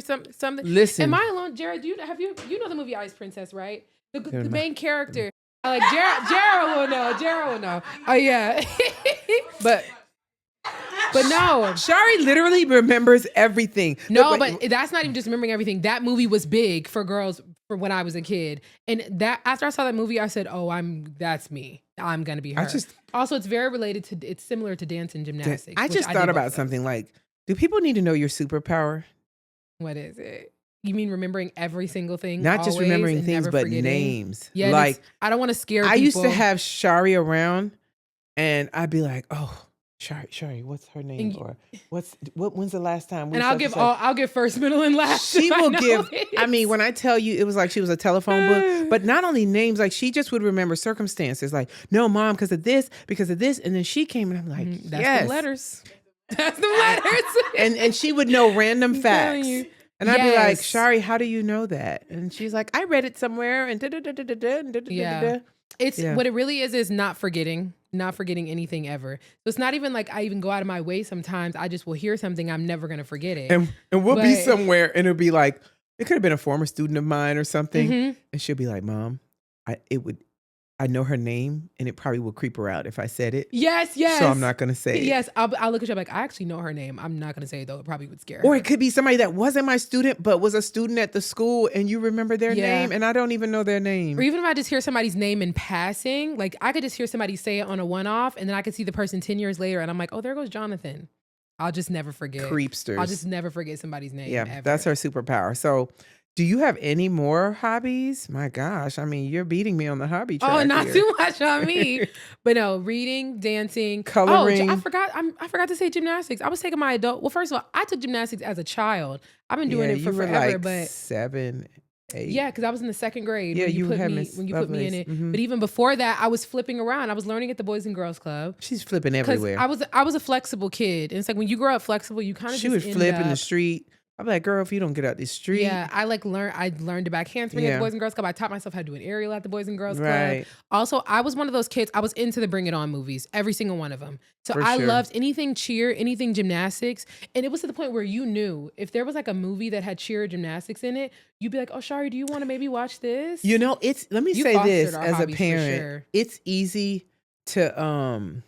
something. Listen. Am I alone, Jared? Do you know the movie Ice Princess, right? The Never main character. Like Jared will know. Jared will know. Oh yeah. But no. Shari literally remembers everything. No, Look, but that's not even just remembering everything. That movie was big for girls for when I was a kid. And that after I saw that movie, I said, "Oh, that's me. I'm gonna be her." Also, it's very related to. It's similar to dance and gymnastics. I which just did thought both about of those. something like, do people need to know your superpower? What is it? You mean remembering every single thing? Not just always remembering and things, never but forgetting? names. Yeah, like I don't want to scare people. I used to have Shari around, and I'd be like, "Oh, Shari, what's her name?" Or when's the last time? And I'll give first, middle, and last. She if I will know give. it. I mean, when I tell you, it was like she was a telephone book. But not only names, like she just would remember circumstances. Like, no, mom, because of this, and then she came, and I'm like, That's yes, the letters. That's the letters. and she would know random I'm telling facts. you. And I'd be like, Yes. Shari, how do you know that? And she's like, I read it somewhere. And Yeah. It's Yeah. what it really is not forgetting anything ever. So it's not even like I even go out of my way sometimes. I just will hear something, I'm never gonna forget it. And we'll be But- somewhere, and it'll be like, it could have been a former student of mine or something. Mhm. And she'll be like, Mom, I know her name, and it probably will creep her out if I said it. Yes. So I'm not going to say it. Yes, I'll look at you like, I actually know her name. I'm not going to say it, though. It probably would scare her. Or it could be somebody that wasn't my student, but was a student at the school, and you remember their name, and I don't even know their name. Or even if I just hear somebody's name in passing, like I could just hear somebody say it on a one-off, and then I could see the person 10 years later, and I'm like, oh, there goes Jonathan. I'll just never forget. Creepsters. I'll just never forget somebody's name. Yeah, ever. that's her superpower. So, do you have any more hobbies? My gosh, I mean, you're beating me on the hobby track. Oh, not here. too much on me. But no, reading, dancing, coloring. Oh, I forgot to say gymnastics. I was taking my adult. Well, first of all, I took gymnastics as a child. I've been doing it for forever. Like but 7, 8. Yeah, because I was in the second grade. Yeah, when you put me in it. Mm-hmm. But even before that, I was flipping around. I was learning at the Boys and Girls Club. She's flipping everywhere. I was a flexible kid, and it's like when you grow up flexible, you kind of she would flip in the street. I'm like, girl, if you don't get out this street. Yeah, I learned to back handspring at the Boys and Girls Club. I taught myself how to do an aerial at the Boys and Girls Club. Also, I was one of those kids, I was into the Bring It On movies, every single one of them. So I loved anything cheer, anything gymnastics. And it was to the point where you knew if there was like a movie that had cheer or gymnastics in it, you'd be like, oh, Shari, do you want to maybe watch this? You know, let me say this as a parent, it's easy to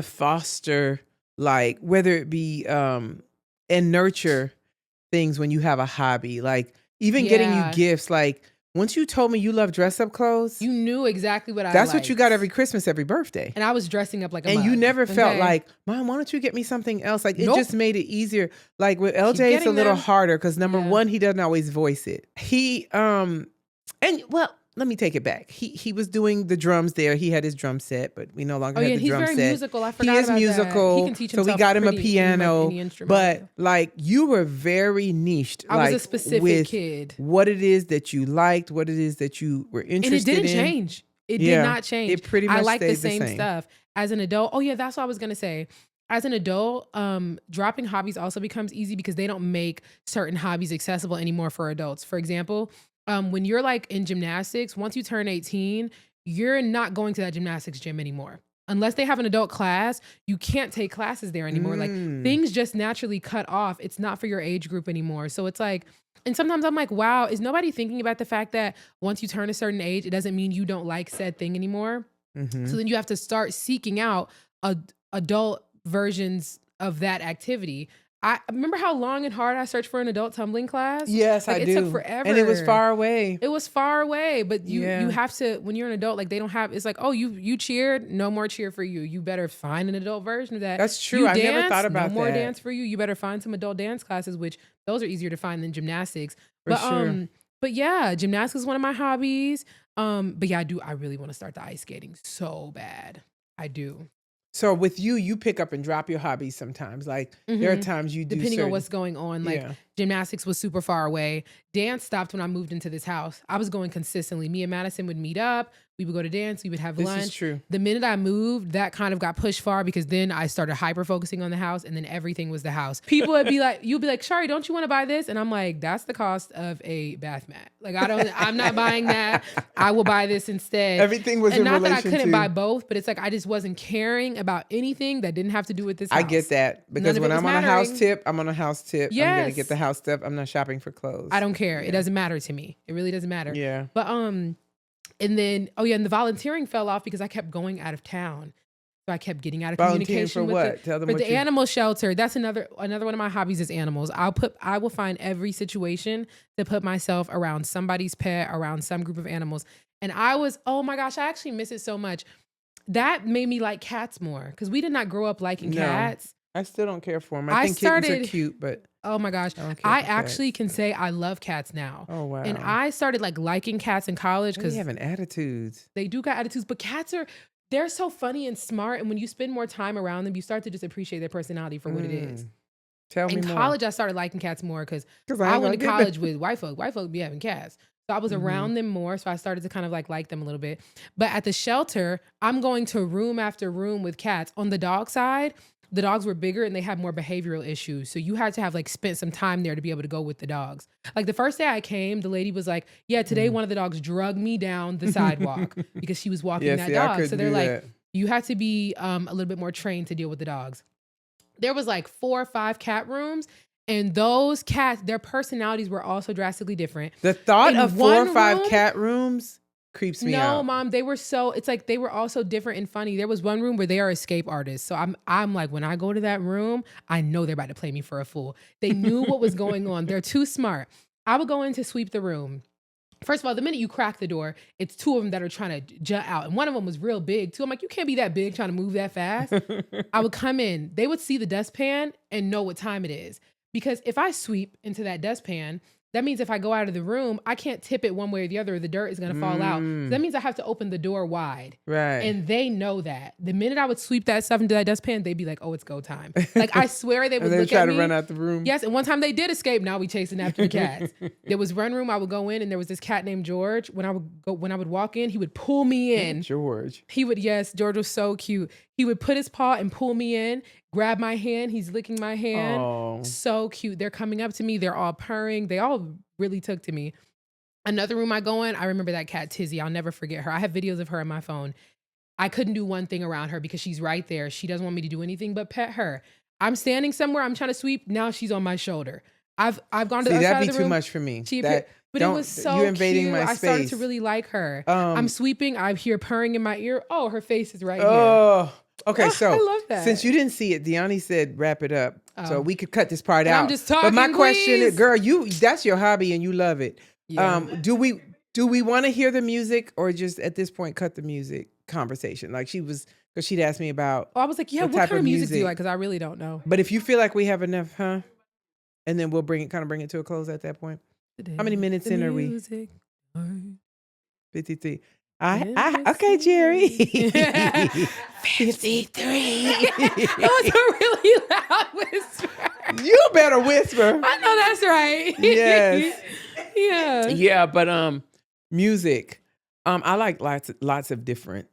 foster, like, whether it be, and nurture things when you have a hobby, like even getting you gifts. Like once you told me you love dress up clothes, you knew exactly what I That's what you got every Christmas, every birthday. And I was dressing up like a and mug. you never felt like, Mom, why don't you get me something else? Like it just made it easier. Like with LJ, it's a little harder because number one, he doesn't always voice it. Let me take it back. He was doing the drums there. He had his drum set, but we no longer have the drum set. He's very musical. I forgot he is about musical. That. He can teach himself. So we got him a piano. Any instrument. But like you were very niched. I was a specific kid. What it is that you liked, what it is that you were interested in. And it didn't change. It did not change. It pretty much I like stayed the same stuff. As an adult, oh yeah, that's what I was gonna say. As an adult, dropping hobbies also becomes easy because they don't make certain hobbies accessible anymore for adults. For example, when you're like in gymnastics, once you turn 18, you're not going to that gymnastics gym anymore. Unless they have an adult class, you can't take classes there anymore. Like things just naturally cut off. It's not for your age group anymore. So it's like, and sometimes I'm like, wow, is nobody thinking about the fact that once you turn a certain age, it doesn't mean you don't like said thing anymore. Mm-hmm. So then you have to start seeking out adult versions of that activity. I remember how long and hard I searched for an adult tumbling class. Yes, I do. It took forever. And it was far away. It was far away, but you have to, when you're an adult, like they don't have, it's like, oh, you cheered, no more cheer for you. You better find an adult version of that. That's true. I never thought about that. No more dance for you. You better find some adult dance classes, which those are easier to find than gymnastics. But yeah, gymnastics is one of my hobbies. But yeah, I really want to start the ice skating so bad. I do. So with you pick up and drop your hobbies sometimes. Like there are times you do depending on what's going on. Like gymnastics was super far away. Dance stopped when I moved into this house. I was going consistently. Me and Madison would meet up. We would go to dance. We would have lunch. This is true. The minute I moved, that kind of got pushed far because then I started hyper focusing on the house, and then everything was the house. People would be like, you'd be like, Shari, don't you want to buy this? And I'm like, that's the cost of a bath mat. Like I'm not buying that. I will buy this instead. Everything was in relation to. And not that I couldn't buy both, but it's like I just wasn't caring about anything that didn't have to do with this house. I get that because when I'm on a house tip, I'm on a house tip. Yes. I'm gonna get the house stuff. I'm not shopping for clothes. I don't care. It doesn't matter to me. It really doesn't matter. Yeah. But and then and the volunteering fell off because I kept going out of town. So I kept getting out of communication for what? Tell them with the animal shelter. That's another one of my hobbies is animals. I will find every situation to put myself around somebody's pet, around some group of animals. And oh my gosh, I actually miss it so much. That made me like cats more because we did not grow up liking cats. I still don't care for them. I think kittens are cute, but oh my gosh, I actually can say I love cats now. Oh wow! And I started like liking cats in college because they having attitudes. They do got attitudes, but they're so funny and smart. And when you spend more time around them, you start to just appreciate their personality for what it is. Tell me more. In college, I started liking cats more because I went to college with white folk. White folk be having cats. So I was around them more. So I started to kind of like them a little bit. But at the shelter, I'm going to room after room with cats. On the dog side, the dogs were bigger and they had more behavioral issues. So you had to have like spent some time there to be able to go with the dogs. Like the first day I came, the lady was like, yeah, today one of the dogs drugged me down the sidewalk because she was walking that dog. So they're like, you had to be a little bit more trained to deal with the dogs. There was like 4 or 5 cat rooms. And those cats, their personalities were also drastically different. The thought of 4 or 5 cat rooms creeps me out. No, Mom, they were it's like they were all so different and funny. There was one room where they are escape artists. So I'm like, when I go to that room, I know they're about to play me for a fool. They knew what was going on. They're too smart. I would go in to sweep the room. First of all, the minute you crack the door, it's two of them that are trying to jut out. And one of them was real big too. I'm like, you can't be that big trying to move that fast. I would come in. They would see the dustpan and know what time it is. Because if I sweep into that dustpan, that means if I go out of the room, I can't tip it one way or the other. The dirt is going to fall out. So that means I have to open the door wide. Right. And they know that. The minute I would sweep that stuff into that dustpan, they'd be like, oh, it's go time. Like, I swear they would look at me. And they try to run out the room. Yes. And one time they did escape. Now we chasing after the cats. There was one room I would go in and there was this cat named George. When I would walk in, he would pull me in. George. George was so cute. He would put his paw and pull me in, grab my hand. He's licking my hand. Oh. So cute. They're coming up to me. They're all purring. They all really took to me. Another room I go in, I remember that cat Tizzy. I'll never forget her. I have videos of her on my phone. I couldn't do one thing around her because she's right there. She doesn't want me to do anything but pet her. I'm standing somewhere. I'm trying to sweep. Now she's on my shoulder. I've gone to the other side of the room. That'd be too much for me. But it was so you're invading cute. my I started space. to really like her. I'm sweeping. I hear purring in my ear. Oh, her face is right here. Oh, okay. So I love that. Since you didn't see it, Deani said wrap it up. So we could cut this part And out. I'm just talking, But my question is, please. girl, that's your hobby and you love it. Yeah. Do we want to hear the music or just at this point cut the music conversation? Like because she'd asked me about. I was like, yeah, what kind of music do you like? Because I really don't know. But if you feel like we have enough, and then we'll bring it to a close at that point. How many minutes in are we? 53. Okay, Jerry. 53. That was a really loud whisper. You better whisper. I know that's right. Yes. Yeah. Yeah, but music. I like lots of different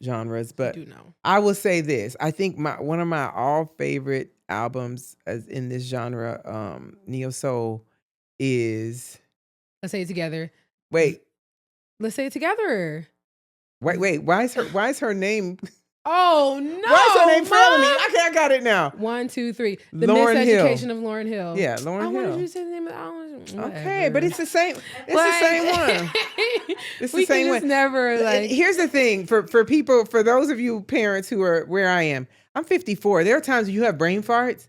genres, but I do know. I will say this. I think one of my all favorite albums as in this genre, neo soul, is. Let's say it together. Wait. Let's say it together. Wait. Why is her name? Oh no! Why is her name failing me? Mom? Okay, I got it now. 1, 2, 3. The Lauryn Hill. Miseducation of Lauryn Hill. Yeah, Lauryn I Hill. wanted you to say the name of the album. Okay, but it's the same. It's Like, the same one. It's the we same can just one. never like. Here's the thing for people, for those of you parents who are where I am. I'm 54. There are times you have brain farts.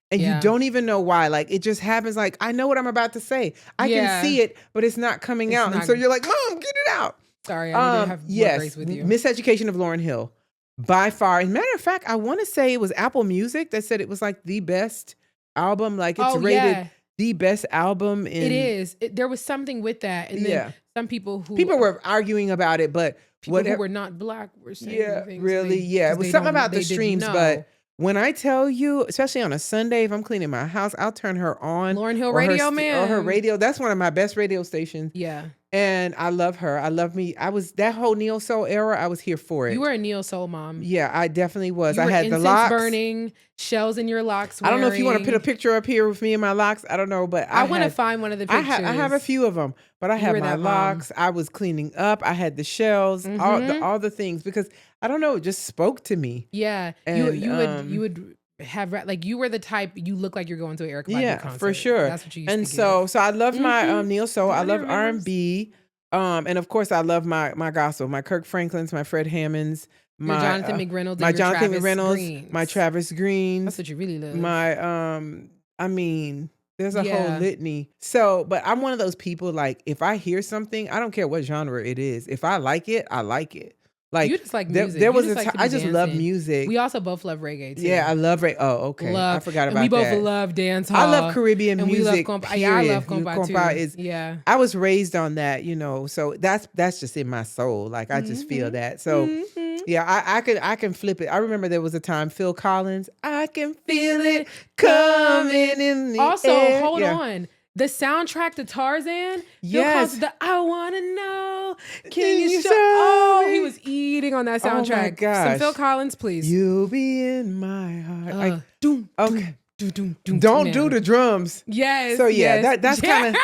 And Yeah. you don't even know why. Like, it just happens. Like, I know what I'm about to say. I Yeah. can see it, but it's not coming out. And not- so you're like, Mom, get it out. Sorry, I need to have more grace with you. Miseducation of Lauryn Hill. By far. As a matter of fact, I want to say it was Apple Music that said it was like the best album. Like, it's rated the best album. It is. There was something with that. And then some people were arguing about it, but people who were not black were saying things. really. It was something about the streams, but when I tell you, especially on a Sunday, if I'm cleaning my house, I'll turn her on. Lauryn Hill Radio, man. Or her radio. That's one of my best radio stations. Yeah. And I love her. I love me. I was that whole neo soul era. I was here for it. You were a neo soul mom. Yeah, I definitely was. You I had the incense locks burning, shells in your locks. I don't know if you want to put a picture up here with me and my locks. I don't know, but I want to find one of the pictures. I have a few of them, but I had my locks. I was cleaning up. I had the shells, all the things, because I don't know, it just spoke to me. Yeah, and, you would have like, you were the type, you look like you're going to an Erykah Badu concert. For sure. That's what you used and to so I love my neo soul. I love remembers. R&B. And of course I love my gospel, my Kirk Franklin's, my Fred Hammond's, my Jonathan McReynolds, my and your Jonathan Travis McReynolds, Greens. my Travis Greens. That's what you really love. My I mean, there's a whole litany. So, but I'm one of those people, like, if I hear something, I don't care what genre it is. If I like it, I like it. Like, you just like music. There was just a like time I just love music. We also both love reggae too. Yeah, I love reggae. Oh, okay. I forgot about that. We both love dance hall. I love Caribbean and music. We love compa. Yeah, I love compa too. Yeah. I was raised on that, so that's just in my soul. Like, I just feel that. So yeah, I can flip it. I remember there was a time, Phil Collins, I can feel it coming in the also, air. hold on. The soundtrack to Tarzan, yes, the I wanna know, can you show? me? Oh, he was eating on that soundtrack. Oh my gosh. Some Phil Collins, please. You'll be in my heart. Doom, okay. Doom, Don't do the drums. Yes. So yeah, yes. that's kind of.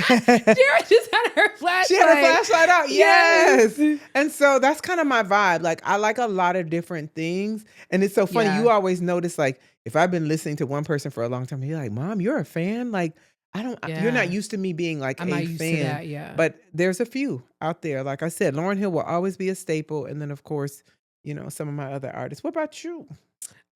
Jared just had her flashlight. She had her flashlight out. Yes. And so that's kind of my vibe. Like, I like a lot of different things, and it's so funny. Yeah. You always notice, like, if I've been listening to one person for a long time, you're like, Mom, you're a fan. Like, You're not used to me being like I'm a not used fan. to that, yeah. But there's a few out there. Like I said, Lauryn Hill will always be a staple. And then, of course, some of my other artists. What about you?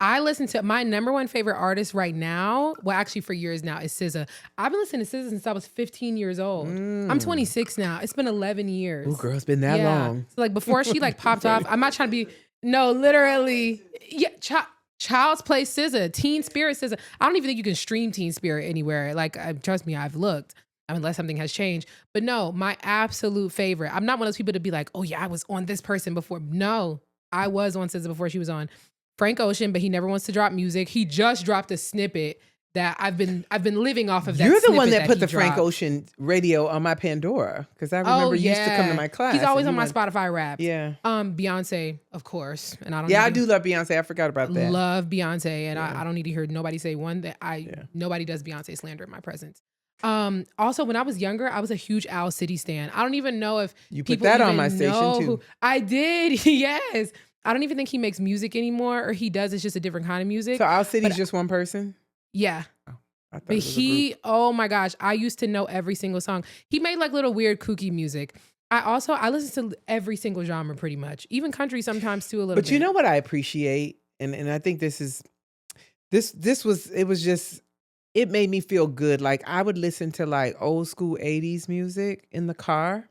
I listen to my number one favorite artist right now. Well, actually for years now is SZA. I've been listening to SZA since I was 15 years old. I'm 26 now. It's been 11 years. Oh, girl, it's been that long. So like before she like popped off, I'm not trying to be, no, literally. Yeah, Child's Play SZA, Teen Spirit SZA. I don't even think you can stream Teen Spirit anywhere. Like, trust me, I've looked. Unless something has changed. But no, my absolute favorite. I'm not one of those people to be like, oh yeah, I was on this person before. No, I was on SZA before she was on Frank Ocean, but he never wants to drop music. He just dropped a snippet that I've been living off of that. You're the one that put the dropped. Frank Ocean radio on my Pandora because I remember he used to come to my class. He's always on my Spotify Wrapped. Yeah. Beyonce, of course, and I don't. Yeah, I do love Beyonce. I forgot about that. Love Beyonce, and I don't need to hear nobody say one that nobody does Beyonce slander in my presence. Also, when I was younger, I was a huge Owl City stan. I don't even know if you put that on my station too. I did. Yes. I don't even think he makes music anymore, or he does. It's just a different kind of music. So Owl City's just one person? Yeah. Oh, I thought but it was a group. Oh my gosh, I used to know every single song. He made like little weird kooky music. I listen to every single genre pretty much, even country sometimes too a little bit. But you know what I appreciate, and I think it made me feel good. Like I would listen to like old school 80s music in the car.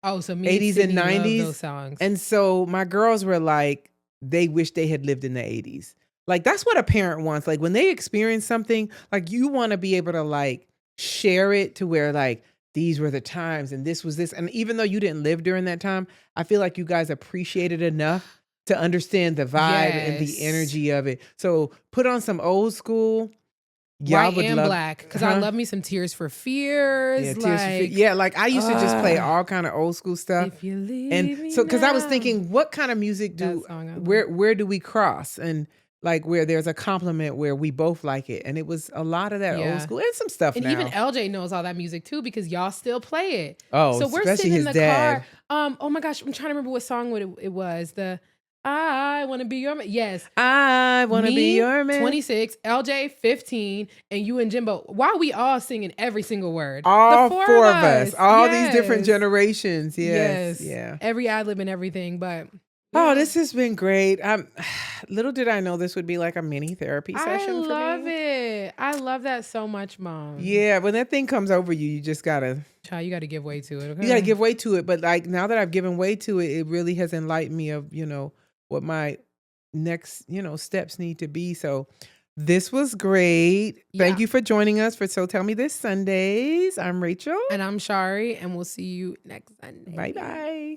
Oh, so me 80s and 90s those songs. And so my girls were like, they wish they had lived in the 80s. Like that's what a parent wants. Like when they experience something, like you want to be able to like share it to where like these were the times and this was this. And even though you didn't live during that time, I feel like you guys appreciate it enough to understand the vibe and the energy of it. So put on some old school. White and black, because I love me some Tears for Fears. Yeah, Tears for Fears. Yeah, like I used to just play all kind of old school stuff. If you leave and so because I was thinking, what kind of music where do we cross? And like where there's a compliment where we both like it. And it was a lot of that old school and some stuff and now. even LJ knows all that music too, because y'all still play it. Oh, so we're especially sitting in his the dad. car. Oh my gosh, I'm trying to remember what song it was. I want to be your man. Yes. I want to be your man. 26, LJ 15, and you and Jimbo. Why are we all singing every single word? All four of us. All these different generations. Yes. Yeah. Every ad-lib and everything. But oh, this has been great. Little did I know this would be like a mini therapy session for me. I love it. I love that so much, Mom. Yeah, when that thing comes over you, you just gotta. Child, you gotta give way to it. Okay? You gotta give way to it. But like now that I've given way to it, it really has enlightened me of what my next steps need to be. So this was great. Thank you for joining us for So Tell Me This Sundays. I'm Rachel. And I'm Shari, and we'll see you next Sunday. Bye-bye.